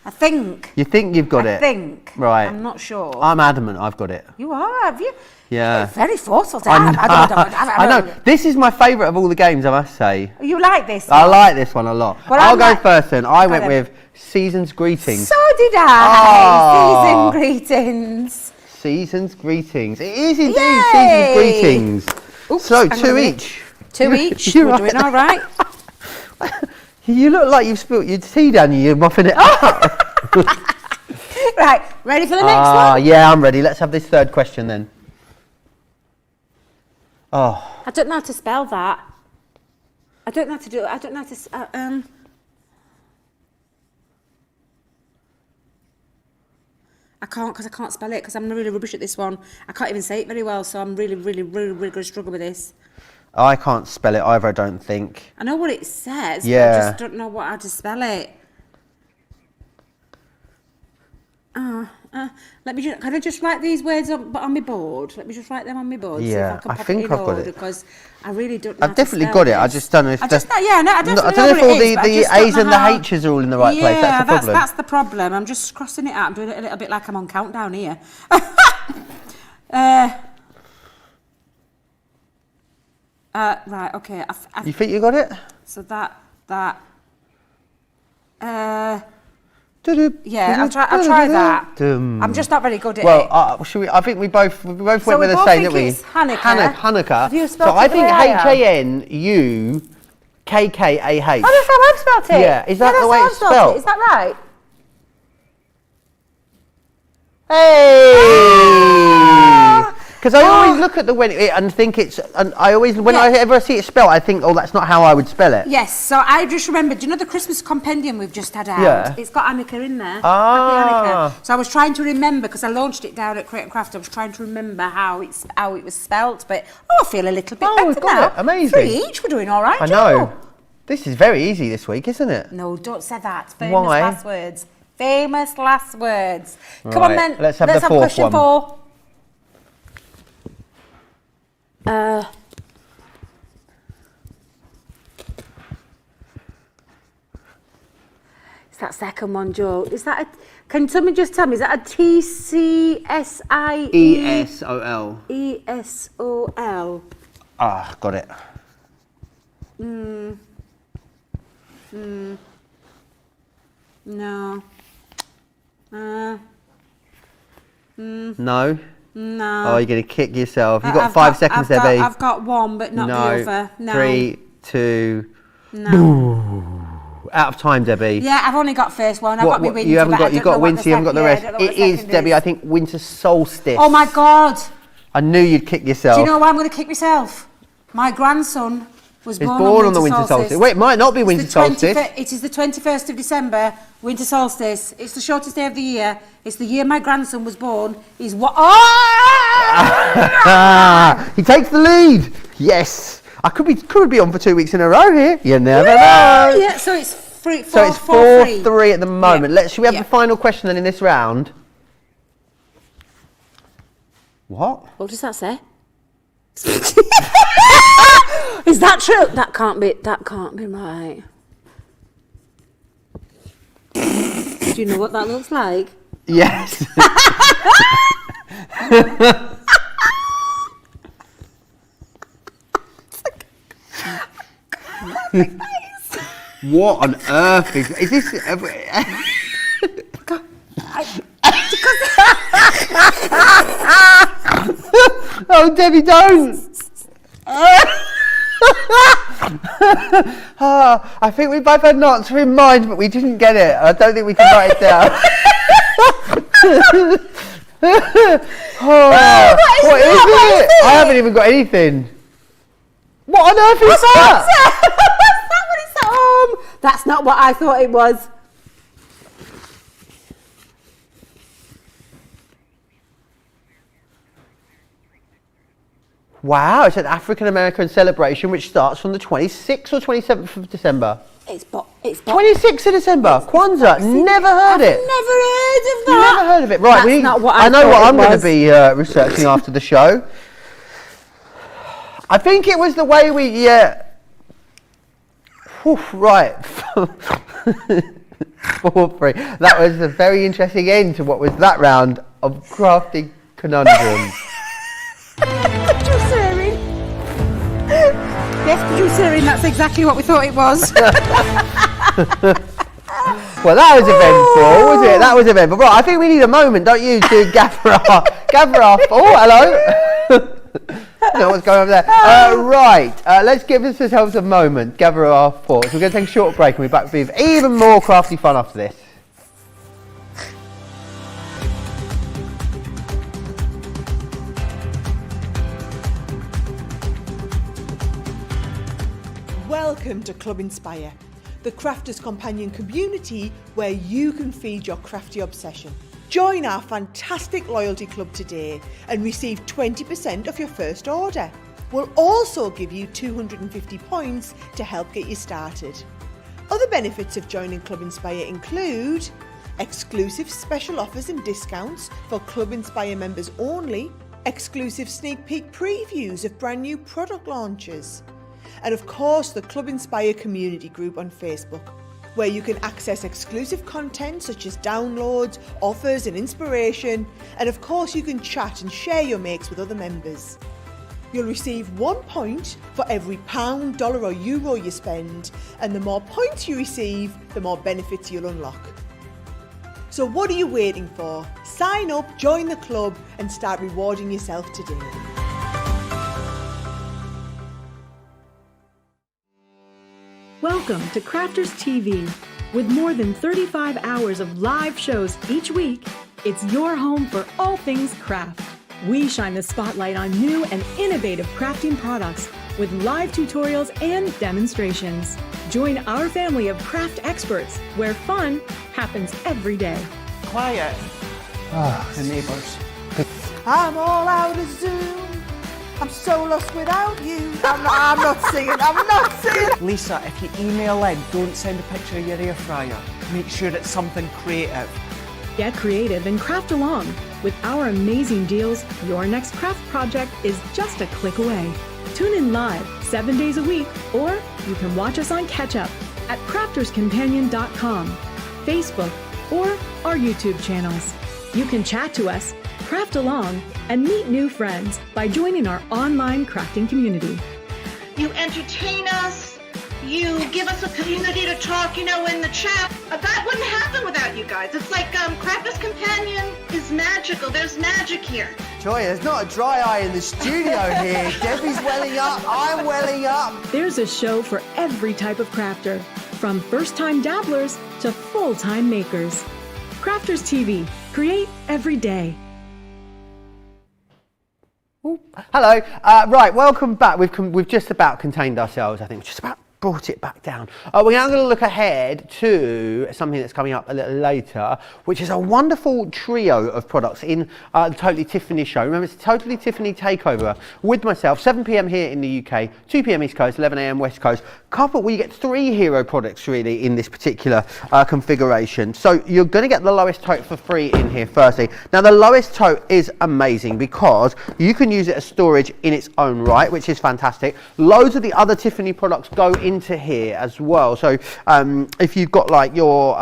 I think. You think you've got it? I think. Right. I'm not sure. I'm adamant I've got it. You are, have you? Yeah. It's very forceful to I know. This is my favourite of all the games, I must say. You like this one? I like this one a lot. Well, I'll go first then. I went with Season's Greetings. So did I. Season Greetings. Season's Greetings. It is indeed Season's Greetings. Oops, so 2 each. 2 each. We're doing all right. You look like you've spilt your tea down and you're muffing it up. Right, ready for the next one? Yeah, I'm ready. Let's have this third question then. Oh. I don't know how to spell that. I don't know how to do it. I don't know how to... I can't, because I can't spell it, because I'm really rubbish at this one. I can't even say it very well, so I'm really going to struggle with this. I can't spell it either, I don't think. I know what it says, but Yeah. I just don't know how to spell it. Can I just write these words on my board? Let me just write them on my board. Yeah, see if I can I pop think it in I've got order, it. because I really don't know I've how to definitely spell got it. this. I just don't know if I don't know if what all it is, but I the just don't A's know and the how- H's are all in the right place. That's the problem. That's the problem. I'm just crossing it out. I'm doing it a little bit like I'm on countdown here. Right, okay. You think you got it? So that. Yeah, I'll try that. I'm just not very good at it. Well, I think we both went with the same, didn't we? It's Hanukkah. Hanukkah. Have you spelled So I it the think way I am? HANUKKAH. Oh, that's how I've spelled it. Yeah, is that the way it's spelled? Is that right? Hey! Because I always look at the and think it's, and I always, whenever I see it spelled, I think, oh, that's not how I would spell it. Yes, so I just remembered, you know the Christmas compendium we've just had out? Yeah. It's got Hanukkah in there. Ah. Happy Hanukkah. So I was trying to remember, because I launched it down at Crafty, I was trying to remember how it was spelt, but I feel a little bit we've better got now. it. Amazing. 3 each, we're doing all right, I Joe. know. This is very easy this week, isn't it? No, don't say that. Famous Why? last words. Famous last words. Come on then. Let's have the fourth question one. 4. It's that second one, Joe. Is that can someone just tell me, is that a TCSIE? ESOL. ESOL. Ah, got it. No. No? No. Oh, you're going to kick yourself. You've got 5 seconds, Debbie. I've got one, but not the other. No. 3, 2. No. Out of time, Debbie. Yeah, I've only got first one. I've got my winter. You haven't but got. I You've don't got know what winter. You haven't got the second- rest. yeah, I don't know what It the is, second Debbie. I think winter solstice. Oh my God! I knew you'd kick yourself. Do you know why I'm going to kick myself? My grandson was It's born on the winter solstice. Wait, it might not be winter solstice. It is the 21st of December, winter solstice. It's the shortest day of the year. It's the year my grandson was born. He's what? Oh! He takes the lead. Yes. I could be on for 2 weeks in a row here. You never know. Yeah. So it's 4-3 at the moment. Yeah. Should we have the final question then in this round? What? What does that say? Is that true? That can't be right. Do you know what that looks like? Yes. What on earth is this? Oh, Debbie, don't! I think we both had an answer in mind, but we didn't get it. I don't think we can write it down. What is it? I haven't even got anything. What on earth is that? That's not what it's at home. That's not what I thought it was. Wow, it's an African American celebration which starts from the 26th or 27th of December. It's 26th of December. Kwanzaa. Never heard it. Never heard of You that. never heard of it. Right, That's not what I know thought what it I'm going to was. be researching after the show. I think it was the way we, right. 4-3. That was a very interesting end to what was that round of Crafty conundrum. Producer-ing. Yes, producer-ing, that's exactly what we thought it was. Well, that was eventful, was it? That was eventful. Right, I think we need a moment, don't you, to gather our... Oh, hello. I don't know what's going on there. Right, let's give ourselves a moment, gather our thoughts. We're going to take a short break and we'll be back with even more crafty fun after this. Welcome to Club Inspire, the crafters' companion community where you can feed your crafty obsession. Join our fantastic loyalty club today and receive 20% off your first order. We'll also give you 250 points to help get you started. Other benefits of joining Club Inspire include exclusive special offers and discounts for Club Inspire members only, exclusive sneak peek previews of brand new product launches, and of course the Club Inspire community group on Facebook, where you can access exclusive content such as downloads, offers and inspiration, and of course you can chat and share your makes with other members. You'll receive 1 point for every pound, dollar or euro you spend, and the more points you receive, the more benefits you'll unlock. So what are you waiting for? Sign up, join the club and start rewarding yourself today. Welcome to Crafters TV. With more than 35 hours of live shows each week, it's your home for all things craft. We shine the spotlight on new and innovative crafting products with live tutorials and demonstrations. Join our family of craft experts where fun happens every day. Quiet. The neighbours. I'm all out of Zoom. I'm so lost without you. I'm not singing. Lisa, if you email in, don't send a picture of your air fryer. Make sure it's something creative. Get creative and craft along. With our amazing deals, your next craft project is just a click away. Tune in live 7 days a week, or you can watch us on Catch Up at crafterscompanion.com, Facebook, or our YouTube channels. You can chat to us, craft along, and meet new friends by joining our online crafting community. You entertain us, you give us a community to talk, in the chat. That wouldn't happen without you guys. It's like Crafters Companion is magical. There's magic here. Joy, there's not a dry eye in the studio here. Debbie's welling up, I'm welling up. There's a show for every type of crafter, from first-time dabblers to full-time makers. Crafters TV, create every day. Ooh, hello, right, welcome back. We've just about contained ourselves, I think. We've just about brought it back down. We're now going to look ahead to something that's coming up a little later, which is a wonderful trio of products in the Totally Tiffany show. Remember, it's a Totally Tiffany takeover with myself, 7 p.m. here in the UK, 2 p.m. East Coast, 11 a.m. West Coast. Couple where you get 3 hero products really in this particular configuration. So you're going to get the lowest tote for free in here firstly. Now the lowest tote is amazing because you can use it as storage in its own right, which is fantastic. Loads of the other Tiffany products go into here as well. So if you've got like your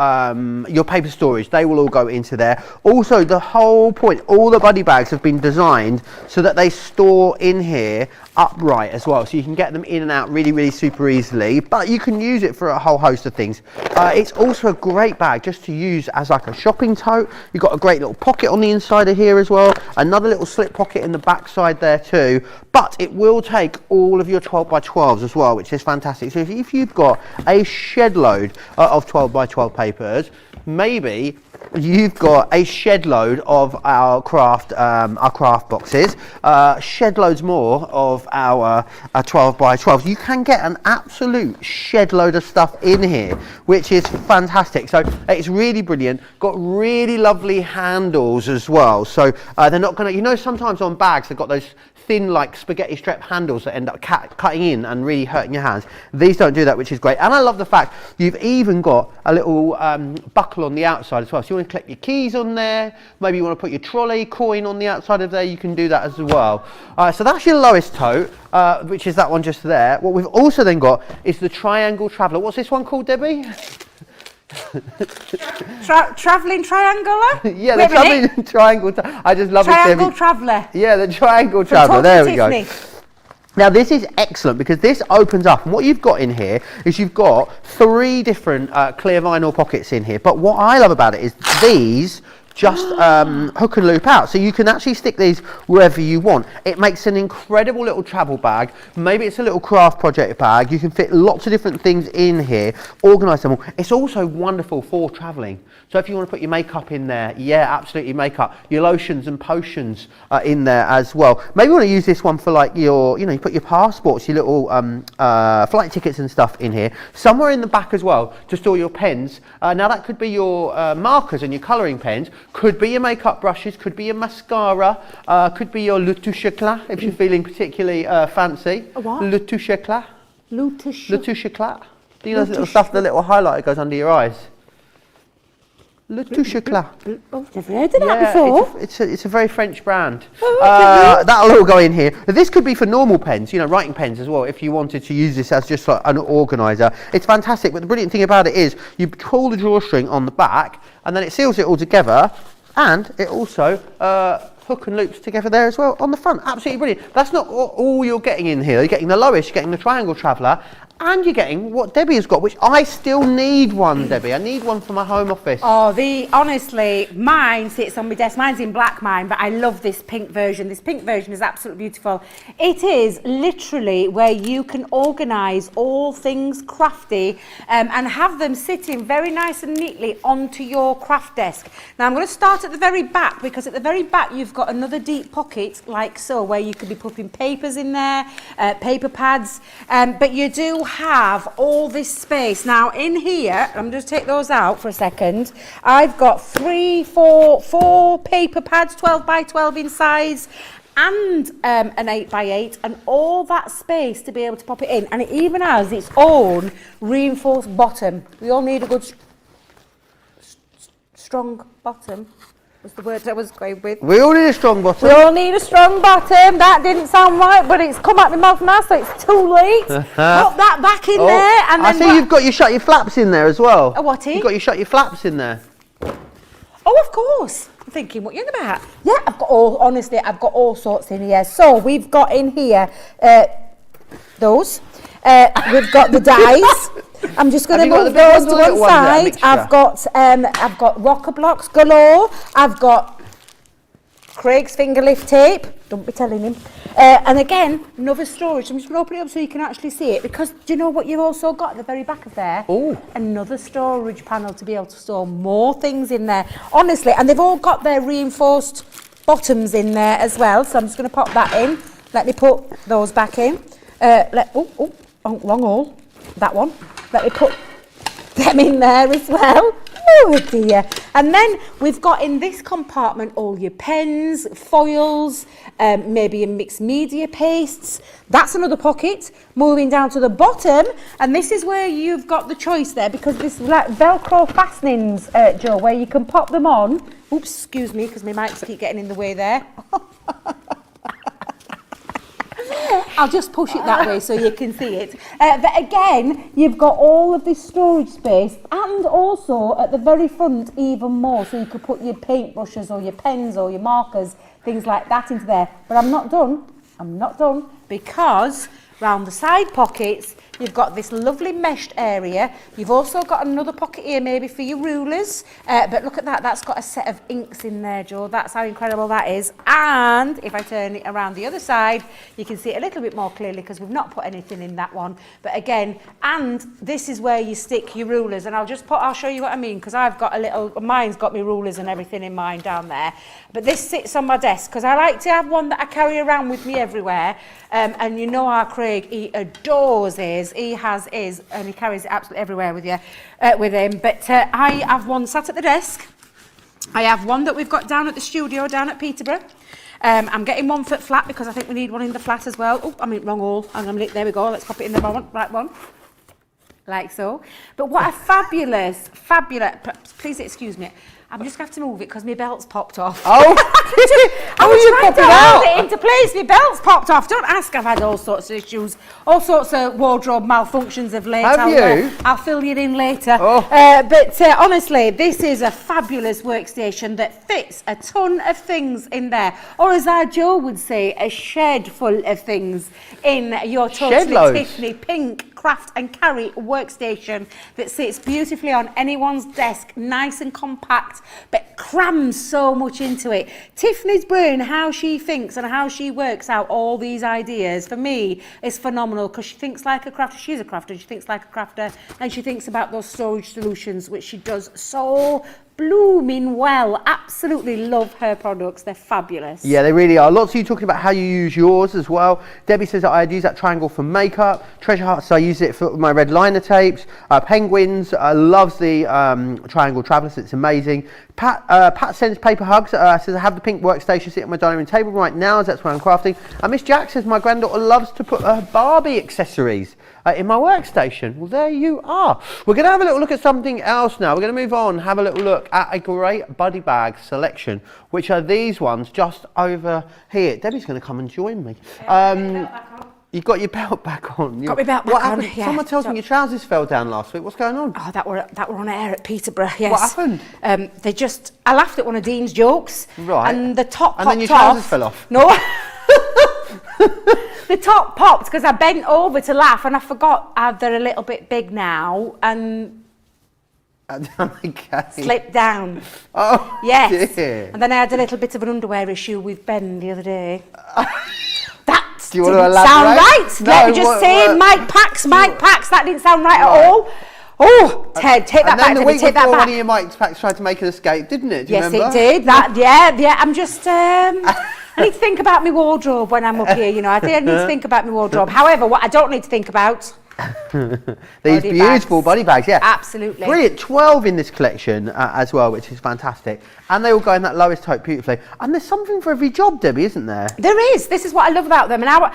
paper storage, they will all go into there. Also, the whole point, all the buddy bags have been designed so that they store in here upright as well, so you can get them in and out really super easily, but you can use it for a whole host of things. It's also a great bag just to use as like a shopping tote. You've got a great little pocket on the inside of here as well, another little slip pocket in the back side there too, but it will take all of your 12 by 12s as well, which is fantastic. So if you've got a shed load of 12 by 12 papers, maybe you've got a shed load of our craft boxes, shed loads more of our 12 by 12s. You can get an absolute shed load of stuff in here, which is fantastic. So it's really brilliant. Got really lovely handles as well. So they're not going to, sometimes on bags they've got those thin like spaghetti strap handles that end up cutting in and really hurting your hands. These don't do that, which is great. And I love the fact you've even got a little buckle on the outside as well. So you want to clip your keys on there, maybe you want to put your trolley coin on the outside of there, you can do that as well. So that's your lowest tote, which is that one just there. What we've also then got is the Triangle Traveller. What's this one called, Debbie? Travelling triangular? Yeah, the travelling triangle. I just love it. Triangle Traveller. Yeah, the Triangle Traveller. There we go. Now this is excellent because this opens up, and what you've got in here is you've got 3 different clear vinyl pockets in here. But what I love about it is these just hook and loop out. So you can actually stick these wherever you want. It makes an incredible little travel bag. Maybe it's a little craft project bag. You can fit lots of different things in here, organise them all. It's also wonderful for travelling. So if you want to put your makeup in there, yeah, absolutely, makeup. Your lotions and potions are in there as well. Maybe you want to use this one for like your, you put your passports, your little flight tickets and stuff in here. Somewhere in the back as well to store your pens. Now that could be your markers and your colouring pens, could be your makeup brushes, could be your mascara, could be your le touche éclat if you're feeling particularly fancy. A what? Le touche éclat. Le touche. Le touche éclat. Do you know the little stuff, the little highlighter goes under your eyes? Le touche éclat. Oh, I've never heard of that before. It's a very French brand. Oh, that'll all go in here. This could be for normal pens, writing pens as well, if you wanted to use this as just like an organiser. It's fantastic, but the brilliant thing about it is you pull the drawstring on the back and then it seals it all together, and it also hook and loops together there as well on the front. Absolutely brilliant. That's not all you're getting in here. You're getting the lowest, you're getting the triangle traveller, and you're getting what Debbie has got, which I still need one, Debbie. I need one for my home office. Oh, honestly, mine sits on my desk. Mine's in black, but I love this pink version. This pink version is absolutely beautiful. It is literally where you can organise all things crafty and have them sitting very nice and neatly onto your craft desk. Now, I'm going to start at the very back, because at the very back you've got another deep pocket, like so, where you could be putting papers in there, paper pads, but you do have all this space. Now in here, I'm just take those out for a second. I've got four paper pads, 12 by 12 in size, and an 8 by 8, and all that space to be able to pop it in. And it even has its own reinforced bottom. We all need a good strong bottom. Was the word I was going with. We all need a strong bottom. We all need a strong bottom. That didn't sound right, but it's come out my mouth now, so it's too late. Put that back in there, and then I see you've got your shut your flaps in there as well. A what? You've got your shut your flaps in there. Oh, of course. I'm thinking, what are you on about? Yeah, I've got all sorts in here. So we've got in here those. We've got the dies. I'm just going to move those to one side. I've got rocker blocks galore. I've got Craig's finger lift tape. Don't be telling him. And again, another storage. I'm just going to open it up so you can actually see it, because do you know what you've also got at the very back of there? Oh. Another storage panel to be able to store more things in there. Honestly, and they've all got their reinforced bottoms in there as well. So I'm just going to pop that in. Let me put those back in. Wrong hole. That one. Let me put them in there as well. Oh dear. And then we've got in this compartment all your pens, foils, maybe your mixed media pastes. That's another pocket. Moving down to the bottom, and this is where you've got the choice there, because this is like Velcro fastenings, Joe, where you can pop them on. Oops, excuse me, because my mics keep getting in the way there. I'll just push it that way so you can see it. But again, you've got all of this storage space, and also at the very front even more, so you could put your paintbrushes or your pens or your markers, things like that into there. But I'm not done, because round the side pockets you've got this lovely meshed area. You've also got another pocket here maybe for your rulers, but look at that, that's got a set of inks in there, Joe. That's how incredible that is. And if I turn it around the other side, you can see it a little bit more clearly, because we've not put anything in that one. But again, and this is where you stick your rulers, and I'll show you what I mean, because I've got mine's got my rulers and everything in mine down there. But this sits on my desk, because I like to have one that I carry around with me everywhere. And you know our Craig, he adores his. He has his, and he carries it absolutely everywhere with him. But I have one sat at the desk. I have one that we've got down at the studio down at Peterborough. I'm getting one for flat, because I think we need one in the flat as well. Oh, I mean, wrong hole. Hang on a minute. There we go. Let's pop it in the right one. Like so. But what a fabulous, please excuse me. I'm just going to have to move it because my belt's popped off. Oh, I was trying to hold it into place. My belt's popped off. Don't ask. I've had all sorts of issues, all sorts of wardrobe malfunctions of late. Have you? I'll fill you in later. Oh. But honestly, this is a fabulous workstation that fits a ton of things in there. Or as our Joe would say, a shed full of things in your totally Tiffany pink craft and carry workstation that sits beautifully on anyone's desk, nice and compact, but crams so much into it. Tiffany's brain, how she thinks and how she works out all these ideas, for me, is phenomenal, because she thinks like a crafter. She's a crafter, she thinks like a crafter, and she thinks about those storage solutions, which she does so blooming well. Absolutely love her products. They're fabulous. Yeah, they really are. Lots of you talking about how you use yours as well. Debbie says that I'd use that triangle for makeup. Treasure Hearts, I use it for my red liner tapes. Penguins, loves the triangle travelers. It's amazing. Pat sends paper hugs. Says I have the pink workstation sitting on my dining room table right now, as that's where I'm crafting. And Miss Jack says my granddaughter loves to put her Barbie accessories in my workstation. Well, there you are. We're going to have a little look at something else now. We're going to move on, have a little look at a great buddy bag selection, which are these ones just over here. Debbie's going to come and join me. You've got your belt back on. Got my belt back what on, happened? yeah. Someone tells me your trousers fell down last week. What's going on? Oh, that were on air at Peterborough, yes. What happened? I laughed at one of Dean's jokes. Right. And the top popped off. And then your trousers fell off? No. The top popped because I bent over to laugh and I forgot they're a little bit big now and slipped down. Oh, yes. dear. And then I had a little bit of an underwear issue with Ben the other day. That Do you want didn't to sound elaborate? right. No, Let me just say, Mike Pax, that didn't sound right at all. Oh, Ted, take that back. And then the week take that before, back. one of your Mike Packs tried to make an escape, didn't it? Do you Yes, remember? it did. That, yeah. I'm just. I need to think about my wardrobe when I'm up here. You know, I need to think about my wardrobe. However, what I don't need to think about. These beautiful body bags, yeah. Absolutely. Brilliant. 12 in this collection as well, which is fantastic. And they all go in that lowest type beautifully. And there's something for every job, Debbie, isn't there? There is. This is what I love about them. And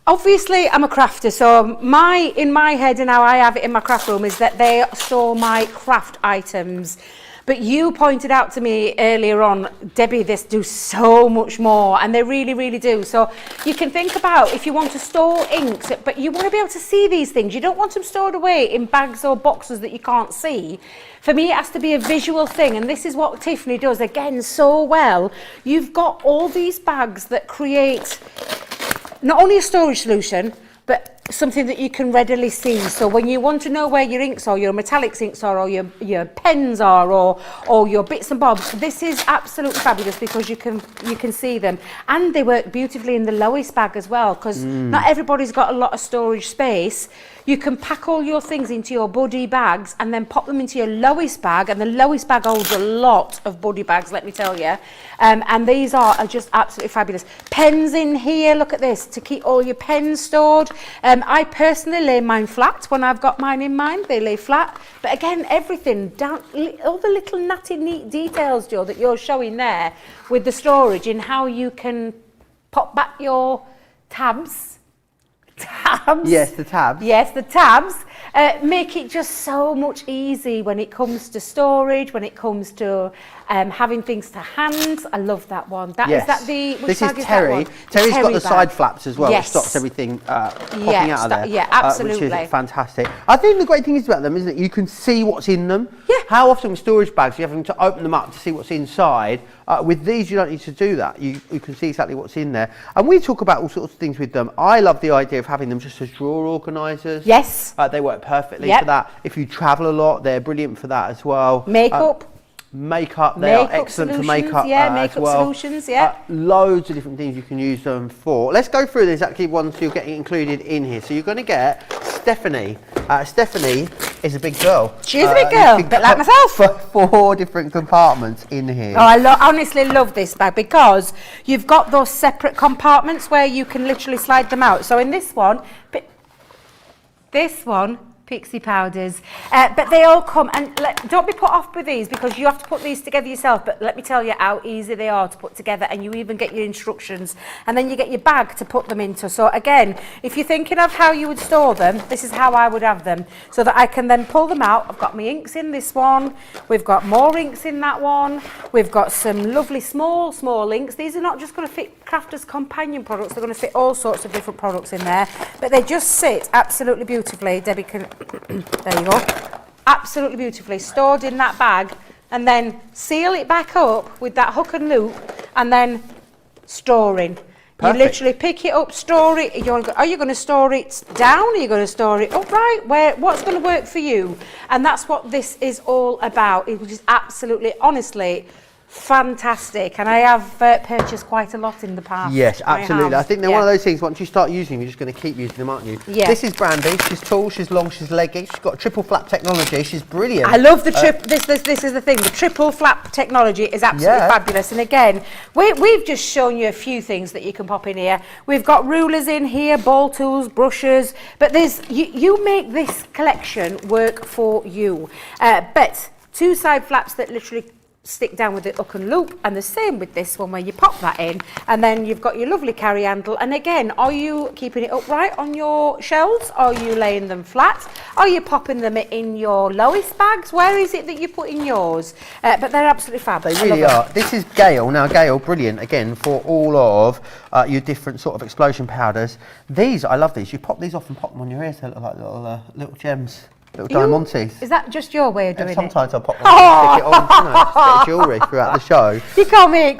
obviously, I'm a crafter, so in my head and how I have it in my craft room is that they store my craft items. But you pointed out to me earlier on, Debbie, this do so much more, and they really, really do. So you can think about if you want to store inks, but you want to be able to see these things. You don't want them stored away in bags or boxes that you can't see. For me, it has to be a visual thing, and this is what Tiffany does, again, so well. You've got all these bags that create not only a storage solution, but something that you can readily see. So when you want to know where your inks are, your metallics inks are, or your pens are, or your bits and bobs, this is absolutely fabulous because you can see them. And they work beautifully in the lowest bag as well, because not everybody's got a lot of storage space. You can pack all your things into your buddy bags and then pop them into your lowest bag, and the lowest bag holds a lot of buddy bags, let me tell you. And these are just absolutely fabulous. Pens in here, look at this, to keep all your pens stored. I personally lay mine flat when I've got mine in mine. They lay flat. But again, everything, down, all the little natty neat details, Joe, that you're showing there with the storage and how you can pop back your tabs. Yes, the tabs. Yes, the tabs make it just so much easy when it comes to storage, when it comes to having things to hand. I love that one. Yes. Is that the... Which this bag is that Terry. one? Terry's got Terry the bag. side flaps as well, Yes. which stops everything popping Yeah, out of there. yeah, absolutely. Which is fantastic. I think the great thing is about them is that you can see what's in them. Yeah. How often with storage bags you have to open them up to see what's inside. With these you don't need to do that. You can see exactly what's in there. And we talk about all sorts of things with them. I love the idea of having them just as drawer organisers. Yes. They work perfectly Yep. for that. If you travel a lot, they're brilliant for that as well. Makeup. Makeup, they are excellent for solutions, makeup yeah, as makeup well. solutions, yeah. Loads of different things you can use them for. Let's go through the exactly ones you're getting included in here. So you're going to get Stephanie. Stephanie is a big girl. She is a big girl, a bit like myself. 4 different compartments in here. Oh, I honestly love this bag because you've got those separate compartments where you can literally slide them out. So in this one, Pixie powders, but they all come, and don't be put off with these because you have to put these together yourself, but let me tell you how easy they are to put together, and you even get your instructions, and then you get your bag to put them into. So again, if you're thinking of how you would store them, this is how I would have them, so that I can then pull them out. I've got my inks in this one, we've got more inks in that one, we've got some lovely small inks. These are not just going to fit Crafters Companion products, they're going to fit all sorts of different products in there, but they just sit absolutely beautifully. Debbie can there you go, absolutely beautifully stored in that bag, and then seal it back up with that hook and loop, and then storing. Perfect. You literally pick it up, store it. Are you going to store it down? Are you going to store it upright? What's going to work for you? And that's what this is all about. It is absolutely, honestly, fantastic. And I have purchased quite a lot in the past. Yes, absolutely. I think they're one of those things, once you start using them, you're just going to keep using them, aren't you? Yeah. This is Brandy. She's tall, she's long, she's leggy. She's got triple flap technology. She's brilliant. I love the this is the thing. The triple flap technology is absolutely fabulous. And again, we've just shown you a few things that you can pop in here. We've got rulers in here, ball tools, brushes. But you make this collection work for you. But two side flaps that literally stick down with the hook and loop, and the same with this one where you pop that in, and then you've got your lovely carry handle. And again, are you keeping it upright on your shelves? Are you laying them flat? Are you popping them in your lowest bags? Where is it that you put in yours? But they're absolutely fab. They really are. This is Gale. Now Gale, brilliant again for all of your different sort of explosion powders. These, I love these. You pop these off and pop them on your ears. They look like little gems. Little diamantes. Is that just your way of doing Sometimes I'll pop one and stick it on, just a bit of jewellery throughout the show. You can't make.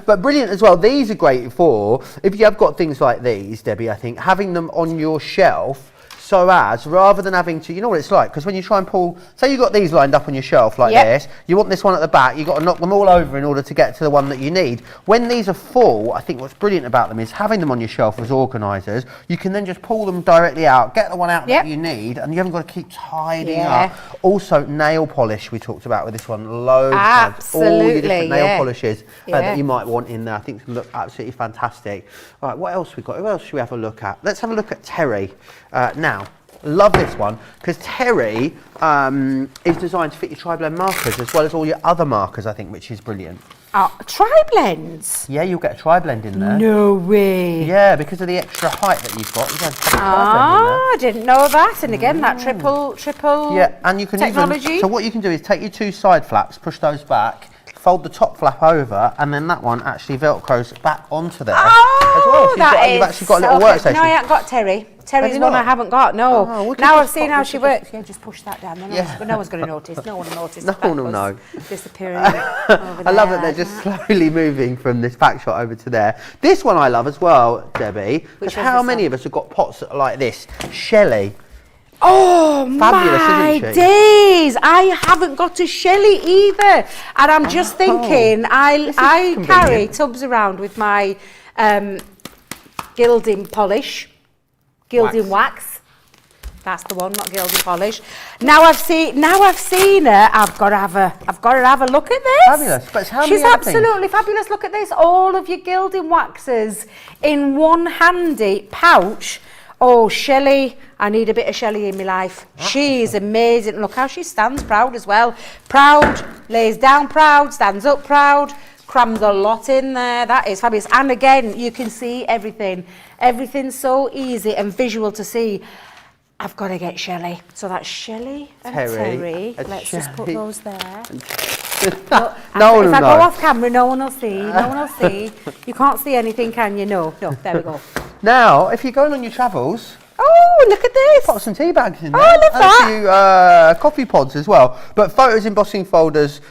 But brilliant as well. These are great for, if you have got things like these, Debbie, I think, having them on your shelf, so as, rather than having to, you know what it's like, because when you try and pull, say you've got these lined up on your shelf like this, you want this one at the back, you've got to knock them all over in order to get to the one that you need. When these are full, I think what's brilliant about them is having them on your shelf as organisers, you can then just pull them directly out, get the one out that you need, and you haven't got to keep tidying up. Also, nail polish we talked about with this one, loads of all your different nail polishes that you might want in there. I think it's going to look absolutely fantastic. All right, what else we got? Who else should we have a look at? Let's have a look at Terry now. Love this one because Terry is designed to fit your tri-blend markers as well as all your other markers, I think, which is brilliant. Tri-blends? Yeah, you'll get a tri-blend in there. No way. Yeah, because of the extra height that you've got. You've got a tri-blend in there. I didn't know that. And again, that triple and you can technology. even, so what you can do is take your two side flaps, push those back, fold the top flap over, and then that one actually velcros back onto there as well. So you've actually got a little workstation. No, I haven't got Terry. Terry's one I haven't got, no. Now I've seen how she works. Yeah, just push that down. No one's going to notice. No one will notice. No one will know. Disappearing over there. I love that they're just slowly moving from this pack shot over to there. This one I love as well, Debbie, because how many of us have got pots like this? Shelley. Oh, fabulous, my isn't she? days! I haven't got a Shelley either, and I'm just thinking I carry tubs around with my gilding polish, gilding wax. That's the one, not gilding polish. Now I've seen her. I've got to have a look at this. Fabulous, but how many She's other things? Absolutely fabulous. Look at this. All of your gilding waxes in one handy pouch. Oh, Shelley, I need a bit of Shelley in my life. She's amazing. Look how she stands proud as well. Proud, lays down proud, stands up proud, crams a lot in there. That is fabulous. And again, you can see everything. Everything's so easy and visual to see. I've got to get Shelley. So that's Shelley and Terry. Let's just put those there. If I go off camera, no one will see. No one will see. You can't see anything, can you? No, there we go. Now, if you're going on your travels, oh, look at this! Pop some tea bags in there. Oh, I love that. And a few coffee pods as well. But photos, embossing folders,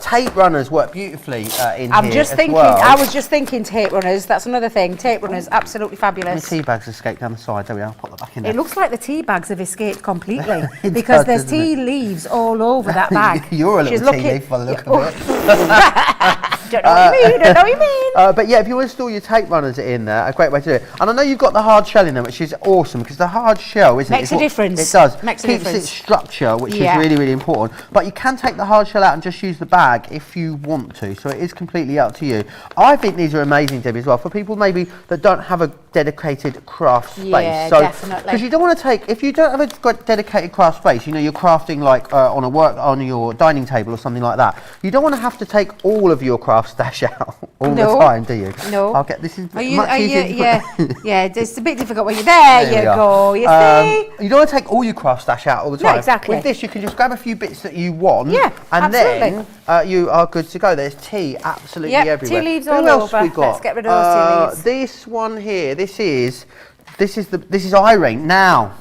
tape runners work beautifully in here. I was just thinking tape runners. That's another thing. Tape runners, absolutely fabulous. The tea bags escaped down the side. There we are. Pop that back in there. It looks like the tea bags have escaped completely because there's tea leaves all over that bag. You're a little tea leaf by the look of it. Don't know what you mean. But yeah, if you want to store your tape runners in there, a great way to do it. And I know you've got the hard shell in there, which is awesome because the hard shell, makes a difference. It does. Makes a Keeps difference. its structure, which is really, really important. But you can take the hard shell out and just use the bag if you want to. So it is completely up to you. I think these are amazing, Debbie, as well for people maybe that don't have a dedicated craft space. Yeah, definitely. Because you don't want to take, if you don't have a dedicated craft space, you know, you're crafting like on your dining table or something like that. You don't want to have to take all of your craft stash out all the time, do you? No. I'll get this is much easier. Yeah, it's a bit difficult when you're there. You go. You see. You don't want to take all your craft stash out all the time. No, exactly. With this, you can just grab a few bits that you want. Yeah, and absolutely. then you are good to go. There's tea absolutely everywhere. Tea leaves Who all else over. We got? Let's get rid of those tea leaves. This one here. This is Irene. Now,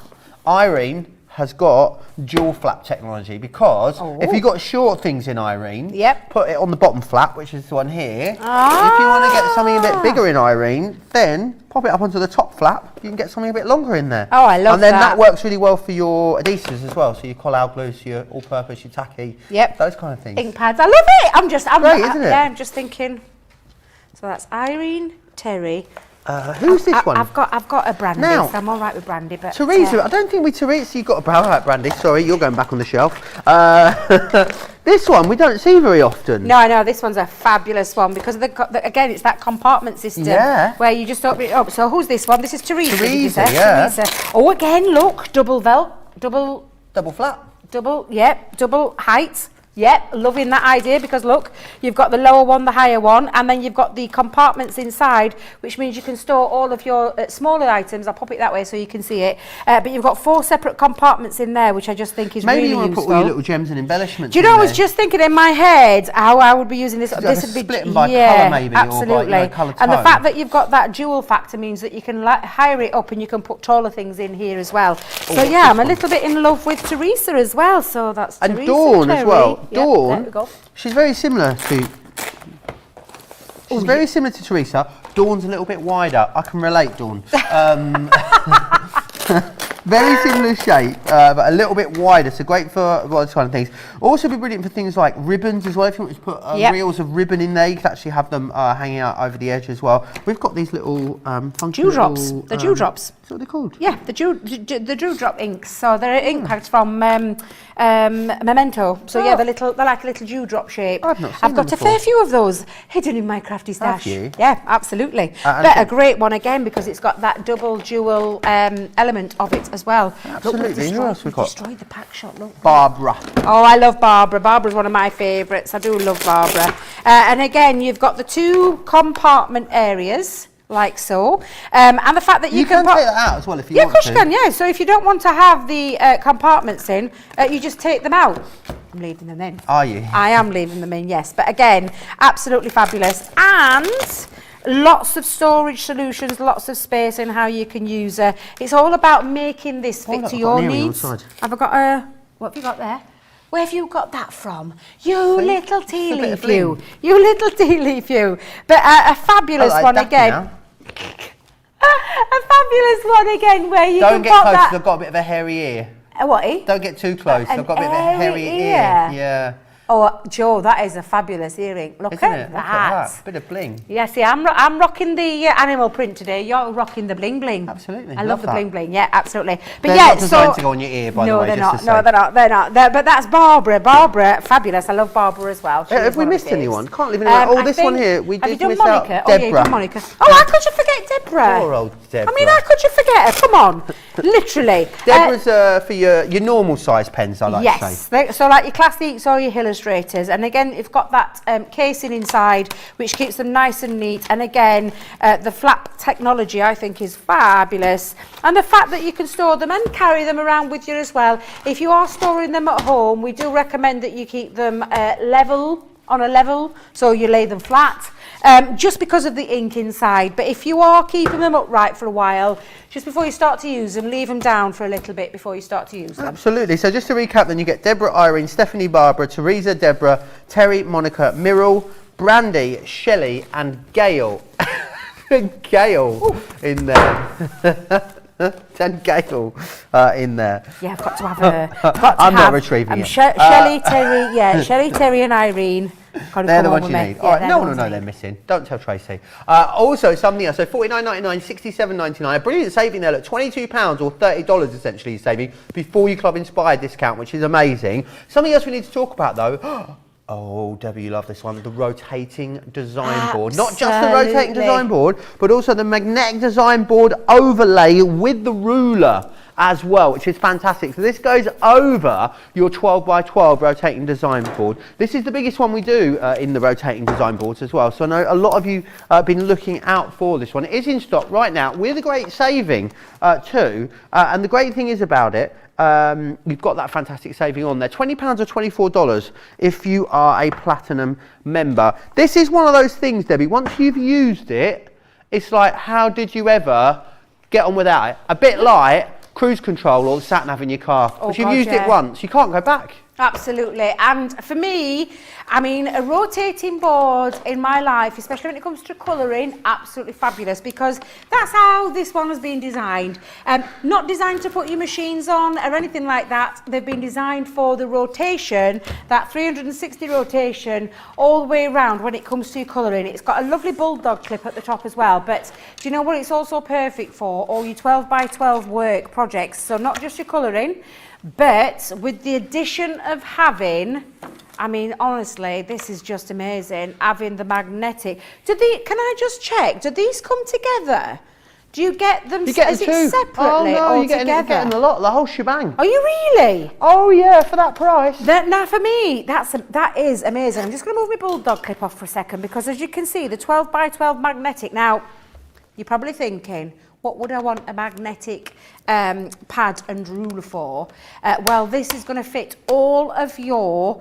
Irene has got dual flap technology because if you've got short things in Irene, put it on the bottom flap, which is the one here. If you want to get something a bit bigger in Irene, then pop it up onto the top flap. You can get something a bit longer in there. Oh, I love that. And then that works really well for your adhesives as well. So your collal glues, your all-purpose, your tacky, those kind of things. Ink pads, I love it. I'm great, isn't it? Yeah, I'm just thinking. So that's Irene, Terry. Who's this one? I've got a Brandy, now, so I'm all right with Brandy. But Teresa, I don't think with Teresa you've got a brow out, Brandy. Sorry, you're going back on the shelf. This one we don't see very often. No, I know this one's a fabulous one because again it's that compartment system where you just open it up. So who's this one? This is Teresa. Teresa. Teresa. Oh, again, look, double flap. Double height. Yep, loving that idea because look, you've got the lower one, the higher one, and then you've got the compartments inside, which means you can store all of your smaller items. I'll pop it that way so you can see it. But you've got 4 separate compartments in there, which I just think is really useful. Maybe you want to put all your little gems and embellishments. Do you know, I was just thinking in my head how I would be using this. This would be split them by colour maybe, absolutely. Or by, colour tone. And the fact that you've got that dual factor means that you can hire it up and you can put taller things in here as well. So yeah, I'm a little bit in love with Teresa as well. So that's and Teresa, Dawn as well. Dawn. There we go. She's very similar to. She's very similar to Teresa. Dawn's a little bit wider. I can relate, Dawn. Very similar shape, but a little bit wider, so great for those kind of things. Also be brilliant for things like ribbons as well. If you want to put reels of ribbon in there, you can actually have them hanging out over the edge as well. We've got these little dewdrops. The dewdrops. That's what they're called. Yeah, the dewdrop inks. So they're ink packs from Memento. So yeah, they're like a little dewdrop shape. I've not seen I've got them a fair few of those hidden in my crafty stash. Have you? Yeah, absolutely. But a great one again because it's got that double dual element of it as well. Absolutely. Who else we've got? Destroyed the pack shot. Look. Barbara. Oh, I love Barbara. Barbara's one of my favourites. I do love Barbara. And again, you've got the 2 compartment areas. Like so, and the fact that you can take that out as well if you want to. Yeah, of course you can. Yeah, so if you don't want to have the compartments in, you just take them out. I'm leaving them in. Are you? I am leaving them in. Yes, but again, absolutely fabulous and lots of storage solutions, lots of space and how you can use it. It's all about making this fit to your needs. Have I got what have you got there? Where have you got that from? You little tea leaf, you. You little tea leaf, you. But a fabulous one again. A fabulous one again where you don't can get pop close, that. I've got a bit of a hairy ear. What, eh? Don't get too close, I've got a bit of a hairy ear. Yeah. Oh, Joe, that is a fabulous earring. Look at that. Look at that. Bit of bling. Yeah, see, I'm rocking the animal print today. You're rocking the bling bling. Absolutely. I love the bling bling. Yeah, absolutely. But they're not designed to go on your ear, by the way. They're not. No, they're not. But that's Barbara. Barbara, fabulous. I love Barbara as well. Have we missed anyone? Can't leave anyone. Oh, this one here. We did miss out Deborah. Oh, yeah, you done Monica. Oh, how could you forget Deborah? Poor old Deborah. I mean, how could you forget her? Come on. Literally. Deborah's for your normal size pens, I like to say. Yes. So like your classics or your illustrators. And again, you've got that casing inside, which keeps them nice and neat. And again, the flap technology, I think, is fabulous. And the fact that you can store them and carry them around with you as well. If you are storing them at home, we do recommend that you keep them on a level, so you lay them flat. Just because of the ink inside, but if you are keeping them upright for a while, just before you start to use them, leave them down for a little bit before you start to use them. Absolutely. So just to recap, then you get Deborah, Irene, Stephanie, Barbara, Teresa, Deborah, Terry, Monica, Myrrell, Brandy, Shelley, and Gail. Gail in there. And Gail in there. Yeah, I've got to have her. I'm not retrieving it. Shelley, Terry, Shelley, Terry, and Irene. They're the ones you need. All right, no one will know they're missing. Don't tell Tracy. Also, something else. So $49.99, $67.99. A brilliant saving there. Look, £22 or $30 essentially saving before your Club Inspired discount, which is amazing. Something else we need to talk about though. Oh, Debbie, you love this one. The rotating design board. Not just the rotating design board, but also the magnetic design board overlay with the ruler as well, which is fantastic. So this goes over your 12 by 12 rotating design board. This is the biggest one we do in the rotating design boards as well. So I know a lot of you have been looking out for this one. It is in stock right now with a great saving too. And the great thing is about it, you've got that fantastic saving on there. £20 or $24 if you are a platinum member. This is one of those things, Debbie, once you've used it, it's like, how did you ever get on without it? A bit like cruise control or the sat nav in your car. Oh, If you've God, used yeah. it once, you can't go back. Absolutely. And for me, I mean, a rotating board in my life, especially when it comes to colouring, absolutely fabulous, because that's how this one has been designed. Not designed to put your machines on or anything like that. They've been designed for the rotation, that 360 rotation all the way around when it comes to your colouring. It's got a lovely bulldog clip at the top as well. But do you know what it's also perfect for? All your 12 by 12 work projects. So not just your colouring, but with the addition of having, I mean, honestly, this is just amazing, having the magnetic. Can I just check, do these come together? Do you get them, You get is them it too. separately Oh no, or you're together? getting a lot, the whole shebang. Are you really? Oh yeah, for that price. Now for me, that is amazing. I'm just going to move my bulldog clip off for a second, because as you can see, the 12 by 12 magnetic. Now, you're probably thinking, what would I want a magnetic pad and ruler for? Well, this is going to fit all of your...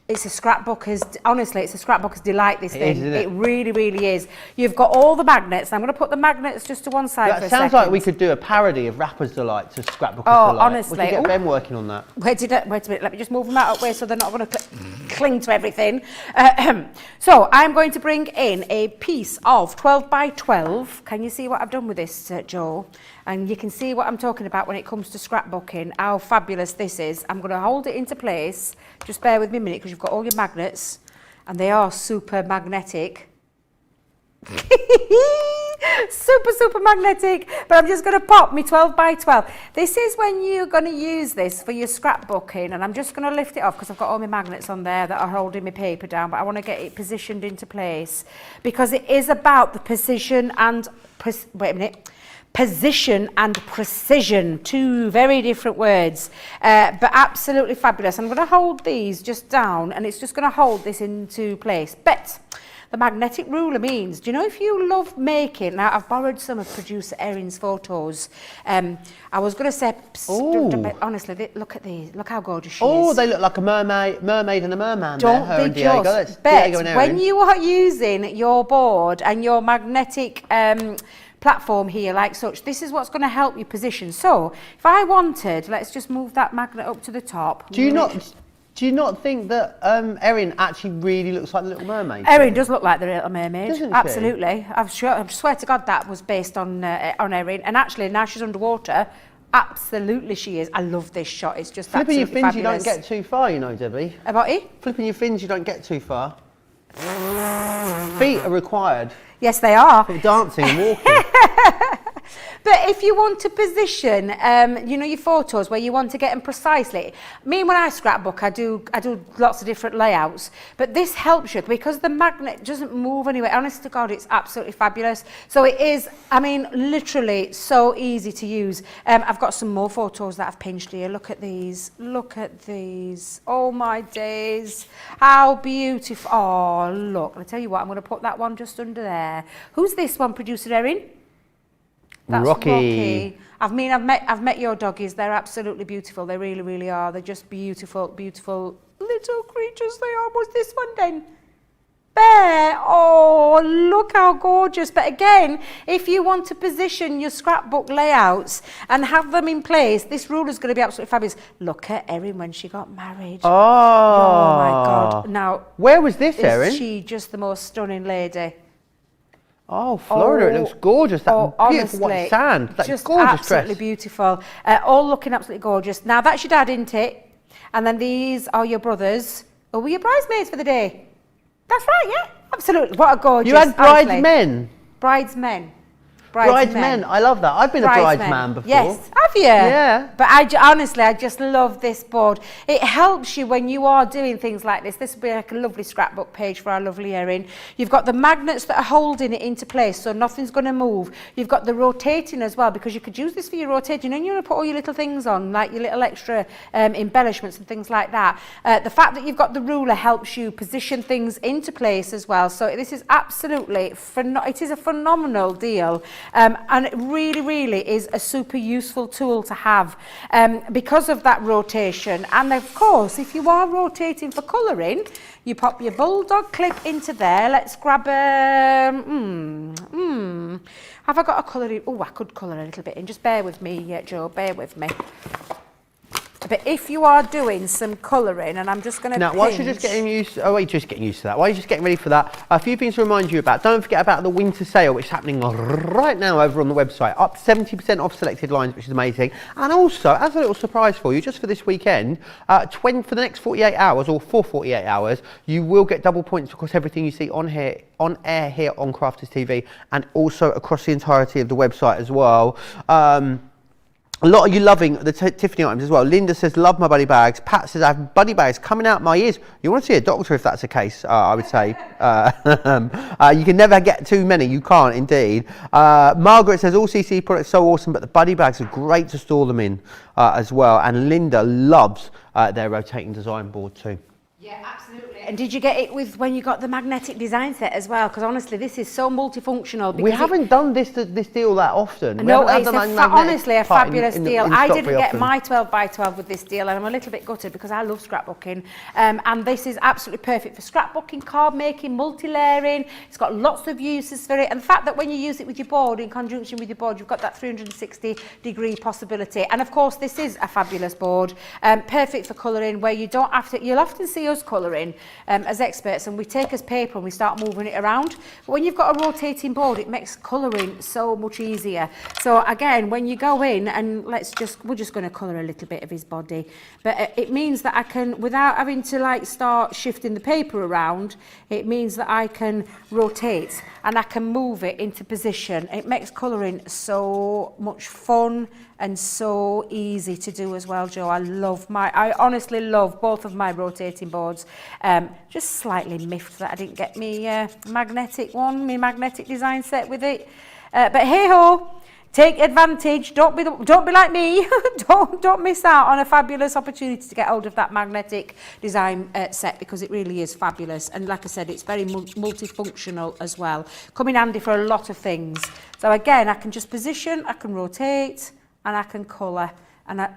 It's a scrapbooker's, honestly, it's a scrapbooker's delight, this thing. Isn't it? It really, really is. You've got all the magnets. I'm going to put the magnets just to one side for a That second. sounds like we could do a parody of Rapper's Delight to Scrapbooker's Oh, Delight. honestly. We could get Ooh. Ben working on that. Wait a minute, let me just move them out of the way so they're not going to cling to everything. So I'm going to bring in a piece of 12 by 12. Can you see what I've done with this, Joe? And you can see what I'm talking about when it comes to scrapbooking, how fabulous this is. I'm going to hold it into place. Just bear with me a minute, because you've got all your magnets, and they are super magnetic. super magnetic. But I'm just going to pop me 12 by 12. This is when you're going to use this for your scrapbooking, and I'm just going to lift it off because I've got all my magnets on there that are holding my paper down, but I want to get it positioned into place, because it is about the position and position and precision, two very different words, but absolutely fabulous. I'm going to hold these just down, and it's just going to hold this into place. But the magnetic ruler means, do you know, if you love making, now I've borrowed some of producer Erin's photos. I was going to say, but honestly, look at these, look how gorgeous she is. Oh, they look like a mermaid and a merman. Don't there, her they and Diego. just? That's But Diego and when Erin. you are using your board and your magnetic platform here like such, this is what's going to help you position. So if I wanted, let's just move that magnet up to the top. Do you not think that Erin actually really looks like the Little Mermaid? Erin does look like the Little Mermaid. Doesn't she? Absolutely. I swear to God that was based on Erin. And actually now she's underwater. Absolutely she is. I love this shot. It's just Flipping your absolutely fins, fabulous. you don't get too far, you know, Debbie. About it? Flipping your fins, you don't get too far. Feet are required Yes, they are. for dancing and walking. But if you want to position, you know, your photos where you want to get them precisely. Me, when I scrapbook, I do lots of different layouts. But this helps you because the magnet doesn't move anyway. Honest to God, it's absolutely fabulous. So it is, I mean, literally so easy to use. I've got some more photos that I've pinched here. Look at these. Look at these. Oh my days. How beautiful. Oh, look. I'll tell you what, I'm going to put that one just under there. Who's this one, producer Erin? That's Rocky. I've met your doggies. They're absolutely beautiful. They really, really are. They're just beautiful, beautiful little creatures they are. What's this one then? Bear. Oh, look how gorgeous. But again, if you want to position your scrapbook layouts and have them in place, this ruler is going to be absolutely fabulous. Look at Erin when she got married. Oh, my God. Now, where was this, Erin? is she just the most stunning lady? Oh, Florida, it looks gorgeous. That beautiful honestly, white sand. That just gorgeous absolutely dress. beautiful. All looking absolutely gorgeous. Now, that's your dad, isn't it? And then these are your brothers. Oh, were your bridesmaids for the day? That's right, yeah. Absolutely. What a gorgeous. You had bridesmen. Bridesmen. Bridesmen. I love that. I've been a bridesman before. Yes, have you? Yeah. But honestly, I just love this board. It helps you when you are doing things like this. This would be like a lovely scrapbook page for our lovely Erin. You've got the magnets that are holding it into place, so nothing's going to move. You've got the rotating as well, because you could use this for your rotating, and you're going to put all your little things on, like your little extra embellishments and things like that. The fact that you've got the ruler helps you position things into place as well. So this is absolutely, it is a phenomenal deal. And it really is a super useful tool to have because of that rotation. And of course, if you are rotating for colouring, you pop your bulldog clip into there. Let's grab a... Have I got a colouring? Oh, I could colour a little bit in. Just bear with me, Joe, bear with me. But if you are doing some colouring, and I'm just going to Now, whilst you're just getting used, just getting used to that, while you're just getting ready for that, a few things to remind you about. Don't forget about the winter sale, which is happening right now over on the website. Up 70% off selected lines, which is amazing. And also, as a little surprise for you, just for this weekend, for the next 48 hours, or for 48 hours, you will get double points across everything you see on air here on Crafters TV, and also across the entirety of the website as well. A lot of you loving the Tiffany items as well. Linda says, love my buddy bags. Pat says, I have buddy bags coming out my ears. You want to see a doctor if that's the case, I would say. You can never get too many. You can't, indeed. Margaret says, all CC products so awesome, but the buddy bags are great to store them in as well. And Linda loves their rotating design board too. Yeah, absolutely. And did you get it with when you got the magnetic design set as well? Because honestly, this is so multifunctional. We haven't done this deal that often. No, it's honestly a fabulous deal. I didn't get my 12x12 with this deal, and I'm a little bit gutted because I love scrapbooking. And this is absolutely perfect for scrapbooking, card making, multi-layering. It's got lots of uses for it. And the fact that when you use it with your board, in conjunction with your board, you've got that 360-degree possibility. And of course, this is a fabulous board, perfect for colouring, where you don't have to, you'll often see us colouring as experts, and we take as paper and we start moving it around. But when you've got a rotating board, it makes colouring so much easier. So again, when you go in and we're just going to colour a little bit of his body, but it means that I can, without having to like start shifting the paper around, it means that I can rotate and I can move it into position. It makes colouring so much fun and so easy to do as well, Joe. I honestly love both of my rotating boards. Just slightly miffed that I didn't get me magnetic design set with it. But hey ho, take advantage. Don't be like me. don't miss out on a fabulous opportunity to get hold of that magnetic design set, because it really is fabulous. And like I said, it's very multifunctional as well. Come in handy for a lot of things. So again, I can just position, I can rotate, and I can colour. And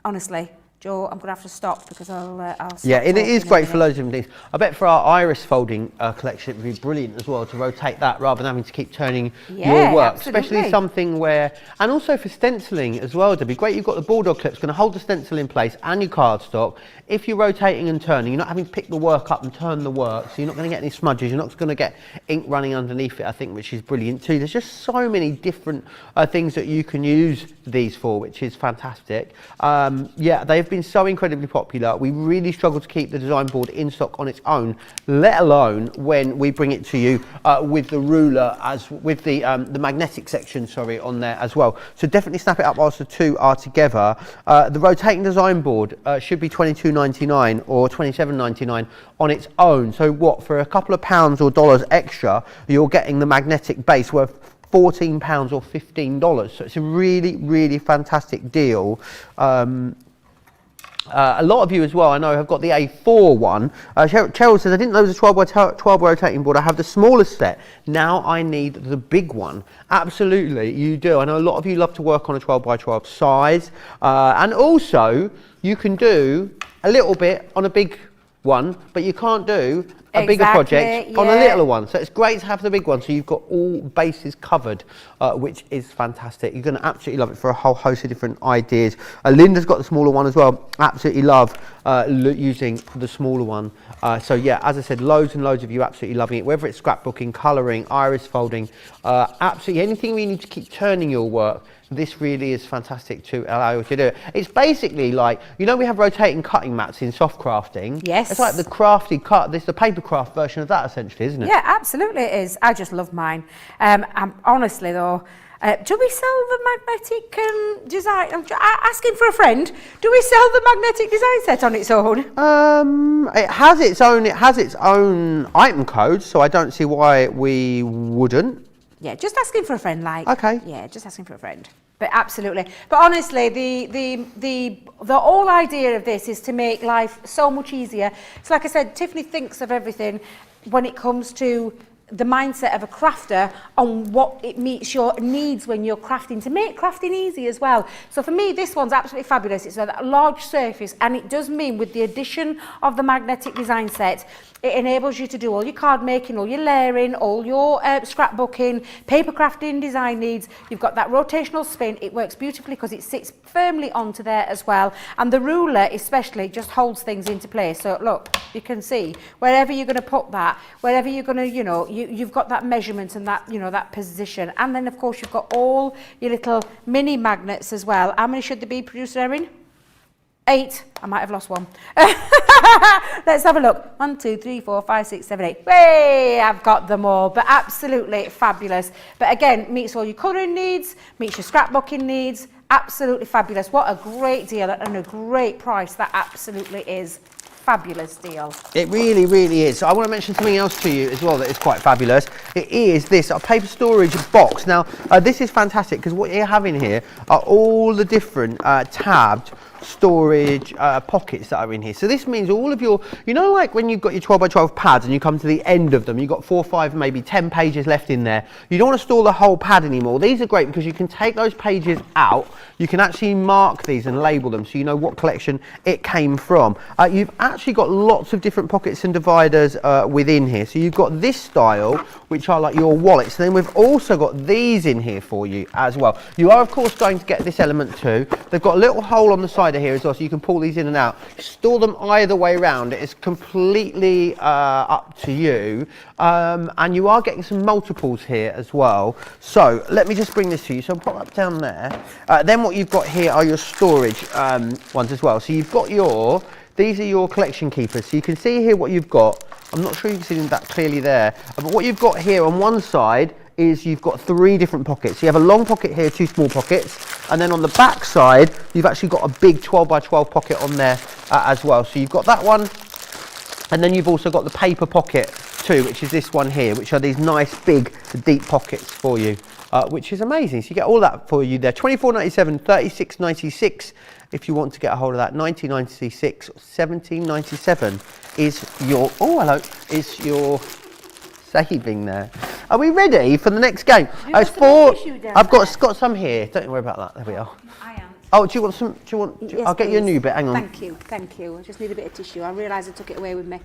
honestly, Joe, I'm going to have to stop because I'll stop. Yeah, it is great for loads of different things. I bet for our iris folding collection, it would be brilliant as well to rotate that rather than having to keep turning your work. Absolutely. Especially something where, and also for stenciling as well, it'd be great. You've got the bulldog clips going to hold the stencil in place and your cardstock. If you're rotating and turning, you're not having to pick the work up and turn the work, so you're not going to get any smudges. You're not going to get ink running underneath it, I think, which is brilliant too. There's just so many different things that you can use these for, which is fantastic. Yeah, they've been so incredibly popular. We really struggle to keep the design board in stock on its own, let alone when we bring it to you with the ruler, with the magnetic section, on there as well. So definitely snap it up whilst the two are together. The rotating design board should be $22.99 or $27.99 on its own. So what, for a couple of pounds or dollars extra, you're getting the magnetic base worth £14 or $15. So it's a really fantastic deal. A lot of you as well, I know, have got the A4 one. Cheryl says, I didn't know it was a 12 rotating board. I have the smallest set. Now I need the big one. Absolutely, you do. I know a lot of you love to work on a 12x12 size. And also, you can do a little bit on a big one, but you can't do a bigger project on a littler one. So it's great to have the big one, so you've got all bases covered, which is fantastic. You're going to absolutely love it for a whole host of different ideas. Linda's got the smaller one as well. Absolutely love using the smaller one. So yeah, as I said, loads and loads of you absolutely loving it, whether it's scrapbooking, colouring, iris folding, absolutely anything where you need to keep turning your work. This really is fantastic to allow you to do it. It's basically like, you know, we have rotating cutting mats in soft crafting. Yes. It's like the Crafty cut. This is the paper craft version of that, essentially, isn't it? Yeah, absolutely it is. I just love mine. Honestly though, do we sell the magnetic design? I'm asking for a friend. Do we sell the magnetic design set on its own? It has its own item code, so I don't see why we wouldn't. Yeah, just asking for a friend, like. Okay. Yeah, just asking for a friend. But absolutely. But honestly, the whole idea of this is to make life so much easier. So like I said, Tiffany thinks of everything when it comes to the mindset of a crafter on what it meets your needs when you're crafting, to make crafting easy as well. So for me, this one's absolutely fabulous. It's a large surface, and it does mean with the addition of the magnetic design set, it enables you to do all your card making, all your layering, all your scrapbooking, paper crafting, design needs. You've got that rotational spin. It works beautifully because it sits firmly onto there as well. And the ruler especially just holds things into place. So look, you can see wherever you're going to put that, wherever you're going to, you know, you've got that measurement and that, you know, that position. And then of course you've got all your little mini magnets as well. How many should there be, producer Erin? 8. I might have lost one. Let's have a look. 1, 2, 3, 4, 5, 6, 7, 8. Hey, I've got them all. But absolutely fabulous. But again, meets all your colouring needs, meets your scrapbooking needs. Absolutely fabulous. What a great deal and a great price that absolutely is. Fabulous deal. It really, really is. So I want to mention something else to you as well that is quite fabulous. It is this paper storage box. Now, this is fantastic because what you have in here are all the different tabbed storage pockets that are in here. So this means all of your, you know, like when you've got your 12 by 12 pads and you come to the end of them, you've got 4, 5, maybe 10 pages left in there. You don't want to store the whole pad anymore. These are great because you can take those pages out. You can actually mark these and label them so you know what collection it came from. You've actually got lots of different pockets and dividers within here. So you've got this style, which are like your wallets. And then we've also got these in here for you as well. You are of course going to get this element too. They've got a little hole on the side of here as well, so you can pull these in and out. Store them either way around. It's completely up to you. And you are getting some multiples here as well. So let me just bring this to you. So I'll put that down there. Then what you've got here are your storage ones as well. So you've got these are your collection keepers. So you can see here what you've got. I'm not sure you can see that clearly there, but what you've got here on one side is you've got 3 different pockets. So you have a long pocket here, 2 small pockets, and then on the back side, you've actually got a big 12 by 12 pocket on there as well. So you've got that one, and then you've also got the paper pocket too, which is this one here, which are these nice big deep pockets for you, which is amazing. So you get all that for you there. £24.97, £36.96 if you want to get a hold of that. £19.96, £17.97 is your, oh hello, is your saving there. Are we ready for the next game? It's 4. I've got some here. Don't worry about that. There we are. I am. Oh, do you want some? Yes, I'll get you a new bit. Hang on. Thank you. I just need a bit of tissue. I realised I took it away with me.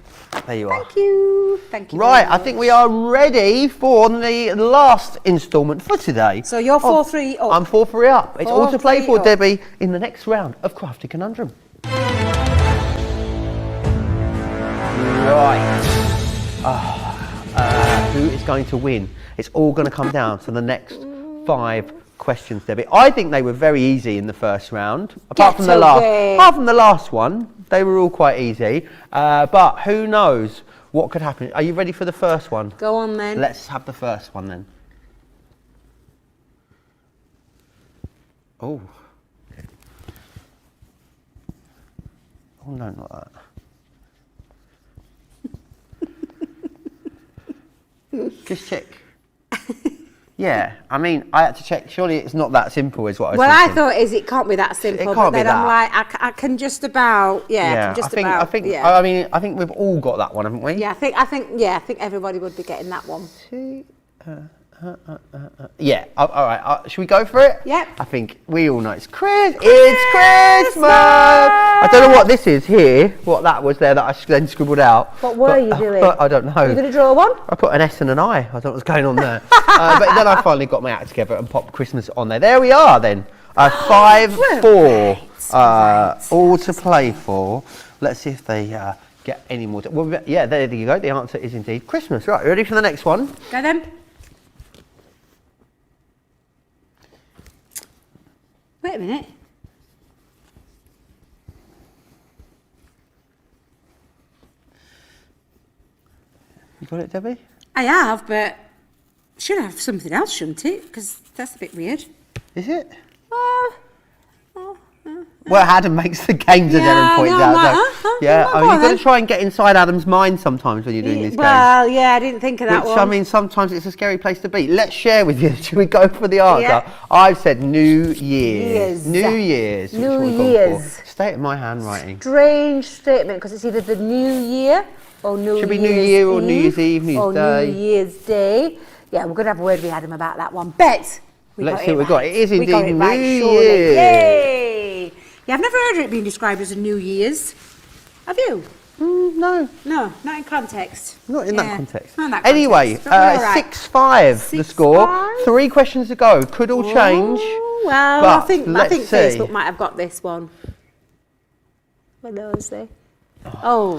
There you are. Thank you. Right, I think we are ready for the last instalment for today. So you're 4-3 up. I'm 4-3 up. It's all to play 4-3 for, up. Debbie, in the next round of Crafty Conundrum. Right. Who is going to win? It's all going to come down to the next 5 questions, Debbie. I think they were very easy in the first round. Apart from the last one, they were all quite easy. But who knows what could happen? Are you ready for the first one? Go on then. Let's have the first one then. Oh. Oh no, not that. Just check. Yeah, I mean, I had to check. Surely it's not that simple, is what I was thinking. I thought it can't be that simple. It can't be that. I'm like, I can just about, I think we've all got that one, haven't we? Yeah, I think everybody would be getting that one. Yeah. All right. Should we go for it? Yep. I think we all know it's Christmas. It's Christmas. I don't know what this is here. What that was there that I then scribbled out. What were you doing? I don't know. You're going to draw one? I put an S and an I. I don't know what's going on there. But then I finally got my act together and popped Christmas on there. There we are then. 5-4. All to play for. Let's see if they get any more. Well, yeah, there you go. The answer is indeed Christmas. Right, ready for the next one? Go then. Wait a minute. You got it, Debbie? I have, but should have something else, shouldn't it? Because that's a bit weird. Is it? Well, Adam makes the games, as Ellen points out. You've got to try and get inside Adam's mind sometimes when you're doing these games. Well, yeah, I didn't think of that one. I mean, sometimes it's a scary place to be. Let's share with you. Should we go for the answer? Yeah. I've said New Year's. New Year's. New Year's. State of my handwriting. Strange statement, because it's either the new year Or New Should be Year's New Year or Eve, New Year's Eve, New Year's or Day. New Year's Day. Yeah, we're going to have a word with Adam about that one. Bet. Let's see what we got. It is We got indeed it right, New surely. Year. Yay! Yeah, I've never heard of it being described as a New Year's. Have you? No, No, not in context. not in that context. Not in that Anyway, context, but we're all right. 6-5 the score. 6-5. 3 questions to go. Could all change. Oh, well, but I think let's see. Facebook might have got this one. What do I say? Oh,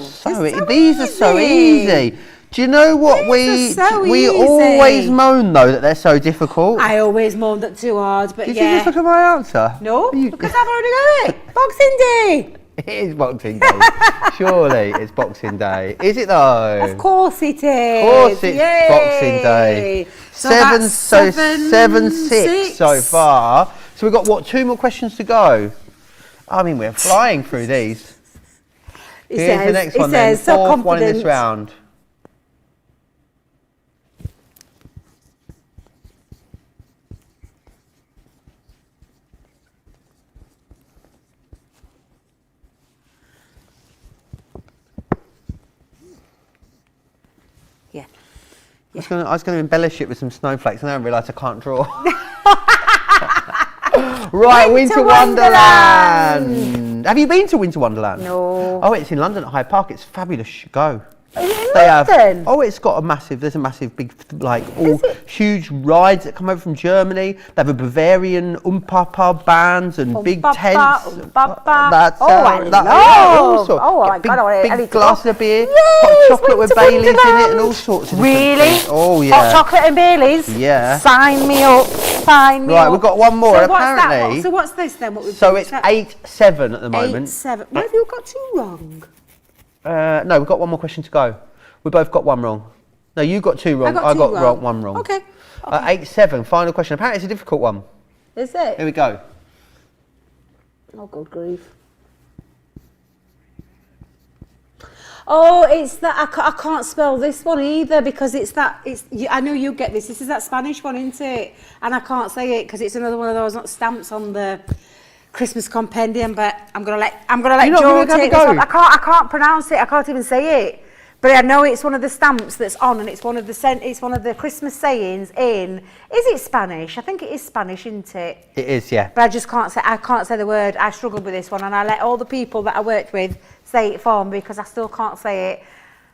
These are so easy. Do you know what These are so we easy. always moan though that they're so difficult? I always moaned that too hard, but Did yeah. you just look at my answer? No, You- because I've already got it. Boxing Day. It is Boxing Day. Surely it's Boxing Day. Is it though? Of course it is. Of course it's Yay. Boxing Day. So that's 7-6 so far. So we've got what, 2 more questions to go? I mean, we're flying through these. Here's the next one then. So 4th one in this confident. round. Yeah. I was going to embellish it with some snowflakes and then I realised I can't draw. Right, Winter Wonderland. Have you been to Winter Wonderland? No. Oh, it's in London at Hyde Park. It's fabulous. Go. Is it in They London? it's got there's a massive, big, like, all huge rides that come over from Germany. They have a Bavarian Umpapa bands and big tents. That's I all love. sorts. Oh, my Big, God, I need big to glasses go. of beer, Yes, hot chocolate with Winter Baileys in it and Wonderland. all sorts of different Really? things. Oh, yeah. Hot chocolate and Baileys? Yeah. Sign me up. Sign me Right, up. we've got one more, So what's that? apparently. So what's this then? What we've So done? it's 8-7 at the moment. 8-7. Why have you got 2 wrong? No, we've got one more question to go. We both got 1 wrong. No, you got 2 wrong. got I 2 got wrong. 1 wrong. Okay. 8-7, final question. Apparently it's a difficult one. Is it? Here we go. Oh, good grief. Oh, it's that I can't spell this one either because it's that I know you get this. This is that Spanish one, isn't it? And I can't say it because it's another one of those stamps on the Christmas compendium. But I'm gonna let You're Joe not gonna take go? this one. I can't pronounce it. I can't even say it. But I know it's one of the stamps that's on, and it's one of the Christmas sayings in. Is it Spanish? I think it is Spanish, isn't it? It is, yeah. But I just can't say the word. I struggled with this one, and I let all the people that I worked with say it for me because I still can't say it.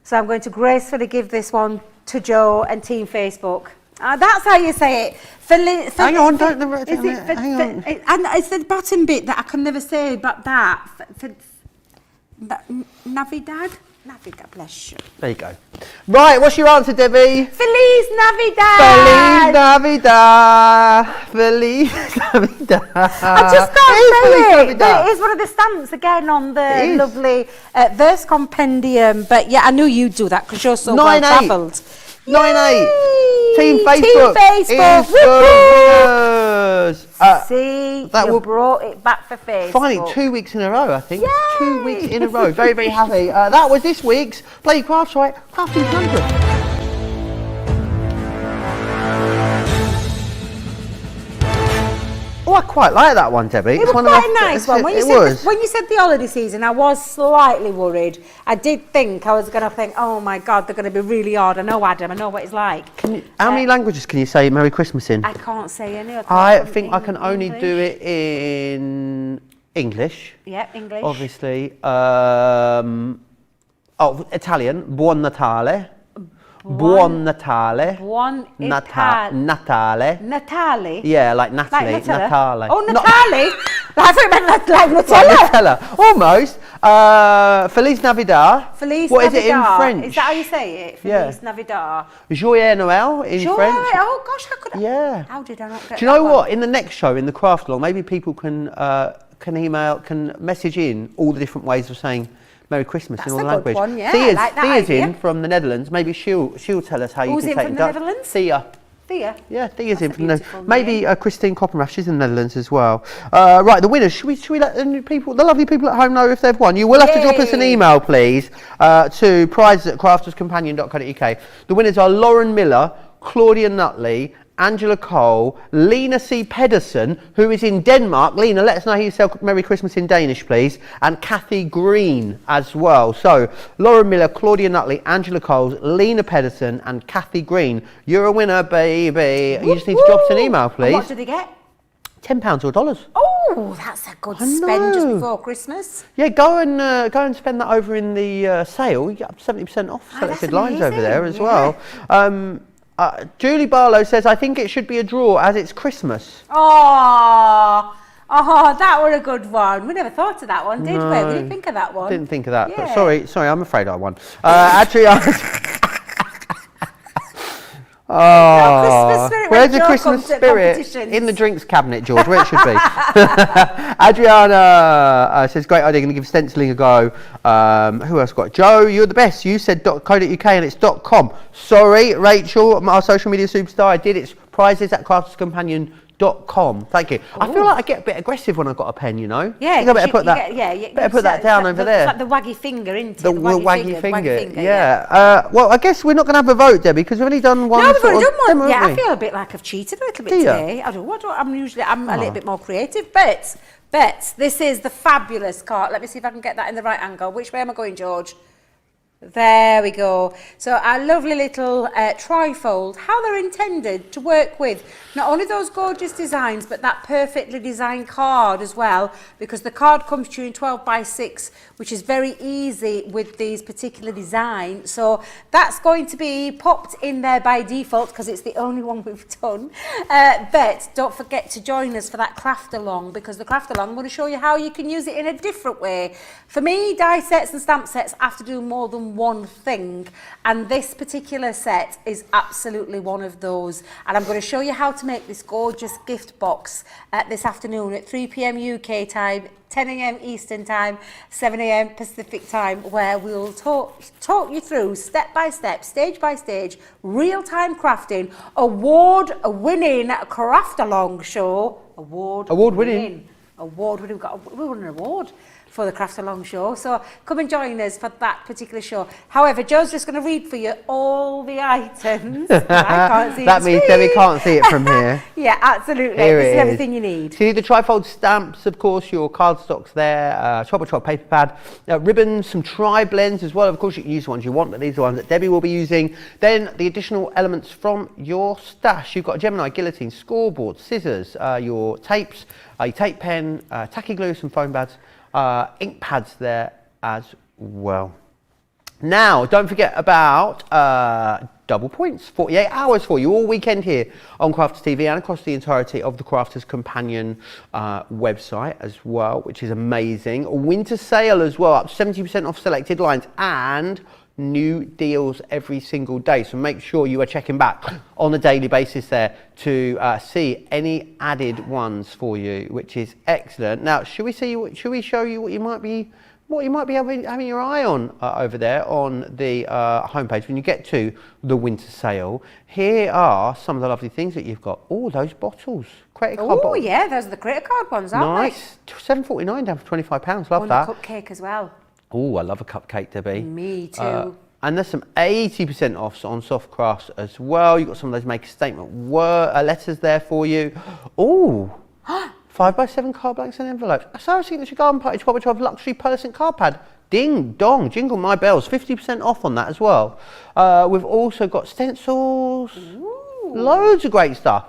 So I'm going to gracefully give this one to Joe and Team Facebook. That's how you say it. Hang on, don't hang on. And it's the bottom bit that I can never say, but Navidad? Navidad, bless you. There you go. Right, what's your answer, Debbie? Feliz Navidad! Feliz Navidad! Feliz Navidad! I just can't say it. But it is one of the stamps again on the lovely verse compendium. But yeah, I knew you'd do that because you're so well 9-8. travelled. 9-8. Team Facebook. Team Facebook. Is the winners. See, that you will- brought it back for Facebook. Finally, 2 weeks in a row, I think. Yay! 2 weeks in a row. Very, very happy. That was this week's Play Crafts Right, Crafty Conundrum. Oh, I quite like that one, Debbie. It was quite a nice one. When you said the holiday season, I was slightly worried. I did think I was going to think, oh my God, they're going to be really hard. I know Adam, I know what it's like. How many languages can you say Merry Christmas in? I can't say any. I think I can only do it in English. Yeah, English. Obviously. Italian. Buon Natale. Buon Natale. Buon Natale. Natale? Yeah, like Natalie. Like Nutella? Natale. Oh, Natale? I thought it meant like Nutella. Like Nutella. Almost. Feliz Navidad. Feliz What Navidad. is it in French? Is that how you say it? Yeah. Feliz Navidad. Joyeux Noël in French. Oh gosh, how could I? Yeah. How did I not get Do you know that one? what? In the next show, in the craft along, maybe people can message in all the different ways of saying Merry Christmas That's in all a the good language. one, yeah, I like that Thea's idea. in from the Netherlands. Maybe she'll tell us how you Who's can in take from it the down. Netherlands? Thea. Thea. Yeah, Thea's in That's a from the beautiful maybe name. Christine Coppenrath. She's in the Netherlands as well. Right, the winners. Should we let the lovely people at home know if they've won? You will have to drop us an Yay. email, please, to prizes@crafterscompanion.co.uk. The winners are Lauren Miller, Claudia Nutley, Angela Cole, Lena C. Pedersen, who is in Denmark. Lena, let us know how you sell Merry Christmas in Danish, please. And Kathy Green as well. So, Laura Miller, Claudia Nutley, Angela Coles, Lena Pedersen, and Kathy Green. You're a winner, baby. You just need to drop us an email, please. And what do they get? £10 or $. Oh, that's a good spend just before Christmas. Yeah, go and spend that over in the sale. You get up to 70% off selected lines over there as well. Julie Barlow says, I think it should be a draw as it's Christmas. Oh, that were a good one. We never thought of that one, did we? We didn't think of that one. Didn't think of that. Yeah. But sorry, I'm afraid I won. Actually, where's the Christmas spirit? In the drinks cabinet, George, where it should be. Adriana says, great idea, going to give stenciling a go. Who else got? Joe, you're the best. You said .co.uk and it's .com. Sorry, Rachel, our social media superstar, I did. It's prizes at crafterscompanion.com. Thank you. Ooh. I feel like I get a bit aggressive when I've got a pen, you know. Yeah, I think I better put that. Better put that down over there. It's like the waggy finger, isn't it? The waggy finger. Yeah. Well, I guess we're not going to have a vote, Debbie, because we've only done one. No, we've already done one. Yeah, I feel a bit like I've cheated a little bit today. I don't know. I'm a little bit more creative, but this is the fabulous card. Let me see if I can get that in the right angle. Which way am I going, George? There we go. So our lovely little trifold, how they're intended to work with not only those gorgeous designs, but that perfectly designed card as well, because the card comes to you in 12x6, which is very easy with these particular designs. So that's going to be popped in there by default because it's the only one we've done. But don't forget to join us for that craft along, because the craft along, I'm going to show you how you can use it in a different way. For me, die sets and stamp sets have to do more than one thing, and this particular set is absolutely one of those. And I'm going to show you how to make this gorgeous gift box this afternoon at 3 p.m. UK time, 10 a.m. Eastern time, 7 a.m. Pacific time, where we'll talk you through step by step, stage by stage, real-time crafting, award-winning craft along show. Award-winning. We won an award for the Craft Along show, so come and join us for that particular show. However, Joe's just going to read for you all the items. I can't see that means Debbie can't see it from here. Yeah, absolutely. Here this is everything you need. See the trifold stamps, of course, your cardstocks there, 12x12 paper pad, ribbons, some tri-blends as well. Of course, you can use the ones you want, but these are the ones that Debbie will be using. Then the additional elements from your stash. You've got a Gemini, guillotine, scoreboard, scissors, your tapes, your tape pen, tacky glue, some foam pads, ink pads there as well. Now, don't forget about double points, 48 hours for you all weekend here on Crafters TV and across the entirety of the Crafters Companion website as well, which is amazing. A winter sale as well, up to 70% off selected lines and new deals every single day. So make sure you are checking back on a daily basis there to see any added ones for you, which is excellent. Now, should we show you what you might be having your eye on over there on the homepage when you get to the winter sale? Here are some of the lovely things that you've got. Oh, those bottles. Credit card bottles. Oh, yeah, those are the credit card ones, aren't they? Nice. $7.49 down for £25. Love that. And a cupcake as well. Oh, I love a cupcake, Debbie. Me too. And there's some 80% offs on soft crafts as well. You've got some of those make a statement letters there for you. Oh, 5x7 card blanks and envelopes. So I was thinking the Garden Party 12x12 luxury pearlescent card pad. Ding dong, jingle my bells. 50% off on that as well. We've also got stencils. Ooh. Loads of great stuff.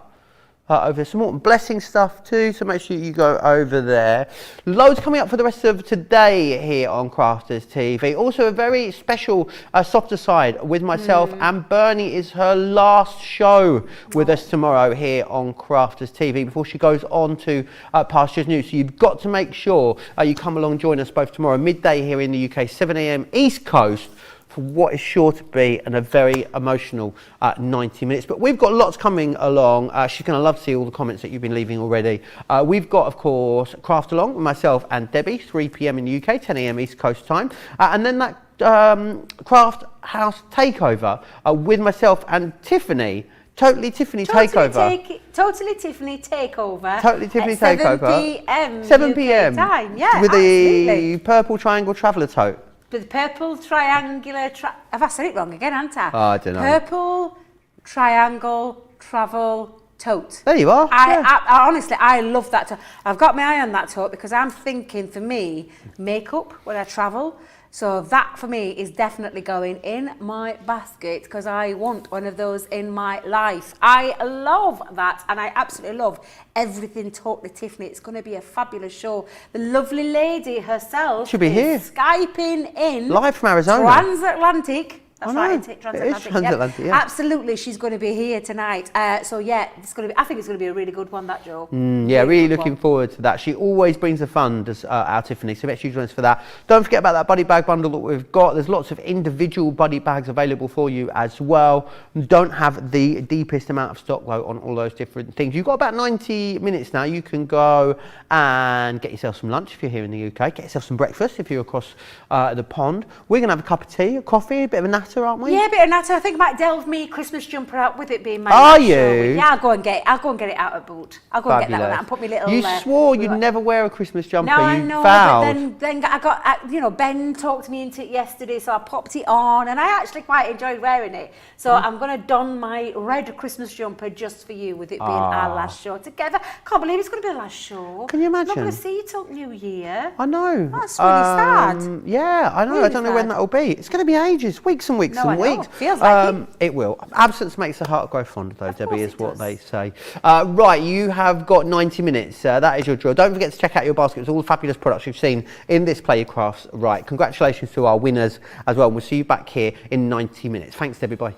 Over there. Some more blessing stuff too, so make sure you go over there. Loads coming up for the rest of today here on Crafters TV. Also a very special softer side with myself and Bernie is her last show with us tomorrow here on Crafters TV before she goes on to Pastures News. So you've got to make sure you come along and join us both tomorrow midday here in the UK, 7 a.m. East Coast, for what is sure to be a very emotional 90 minutes. But we've got lots coming along. She's going to love to see all the comments that you've been leaving already. We've got, of course, Craft Along with myself and Debbie, 3 p.m. in the UK, 10 a.m. East Coast time. And then that Craft House Takeover with myself and Tiffany. Totally Tiffany Takeover. Totally Tiffany Takeover. Totally Tiffany at Takeover. 7 p.m. 7 UK p.m. time. Yeah, with absolutely. the purple triangle traveller tote. With the purple triangular... have I said it wrong again, haven't I? Oh, I don't know. Purple triangle travel tote. There you are. I honestly, I love that tote. I've got my eye on that tote because I'm thinking, for me, makeup when I travel. So that for me is definitely going in my basket because I want one of those in my life. I love that, and I absolutely love everything Totally Tiffany. It's going to be a fabulous show. The lovely lady herself should be here, Skyping in live from Arizona, transatlantic. That's right, isn't it? Transatlantic. Yeah. Absolutely, she's going to be here tonight. So yeah, it's going to be. I think it's going to be a really good one, that, Joe. Yeah, really looking forward to that. She always brings the fun, does our Tiffany. So make sure you join us for that. Don't forget about that buddy bag bundle that we've got. There's lots of individual buddy bags available for you as well. Don't have the deepest amount of stock though on all those different things. You've got about 90 minutes now. You can go and get yourself some lunch if you're here in the UK. Get yourself some breakfast if you're across the pond. We're gonna have a cup of tea, a coffee, a bit of a natter, aren't we? Yeah, a bit of natter. I think I might delve me Christmas jumper out with it being my Are last you? show. Yeah, I'll go and get it out of boot. I'll go and get that one out and put me little. You swore you'd never wear a Christmas jumper. No, you I know. vowed. But then I got, Ben talked me into it yesterday, so I popped it on, and I actually quite enjoyed wearing it. So I'm going to don my red Christmas jumper just for you, with it being our last show together. Can't believe it's going to be the last show. Can you imagine? I'm not going to see you till New Year. I know. That's really sad. Yeah, I know. Really I don't know when that'll be. It's going to be ages, weeks and weeks and weeks. Feels like it will. Absence makes the heart grow fond, though, Debbie, is what they say. Right, you have got 90 minutes. That is your draw. Don't forget to check out your basket with all the fabulous products you've seen in this Play Your Crafts Right. Congratulations to our winners as well. We'll see you back here in 90 minutes. Thanks, Debbie. Bye.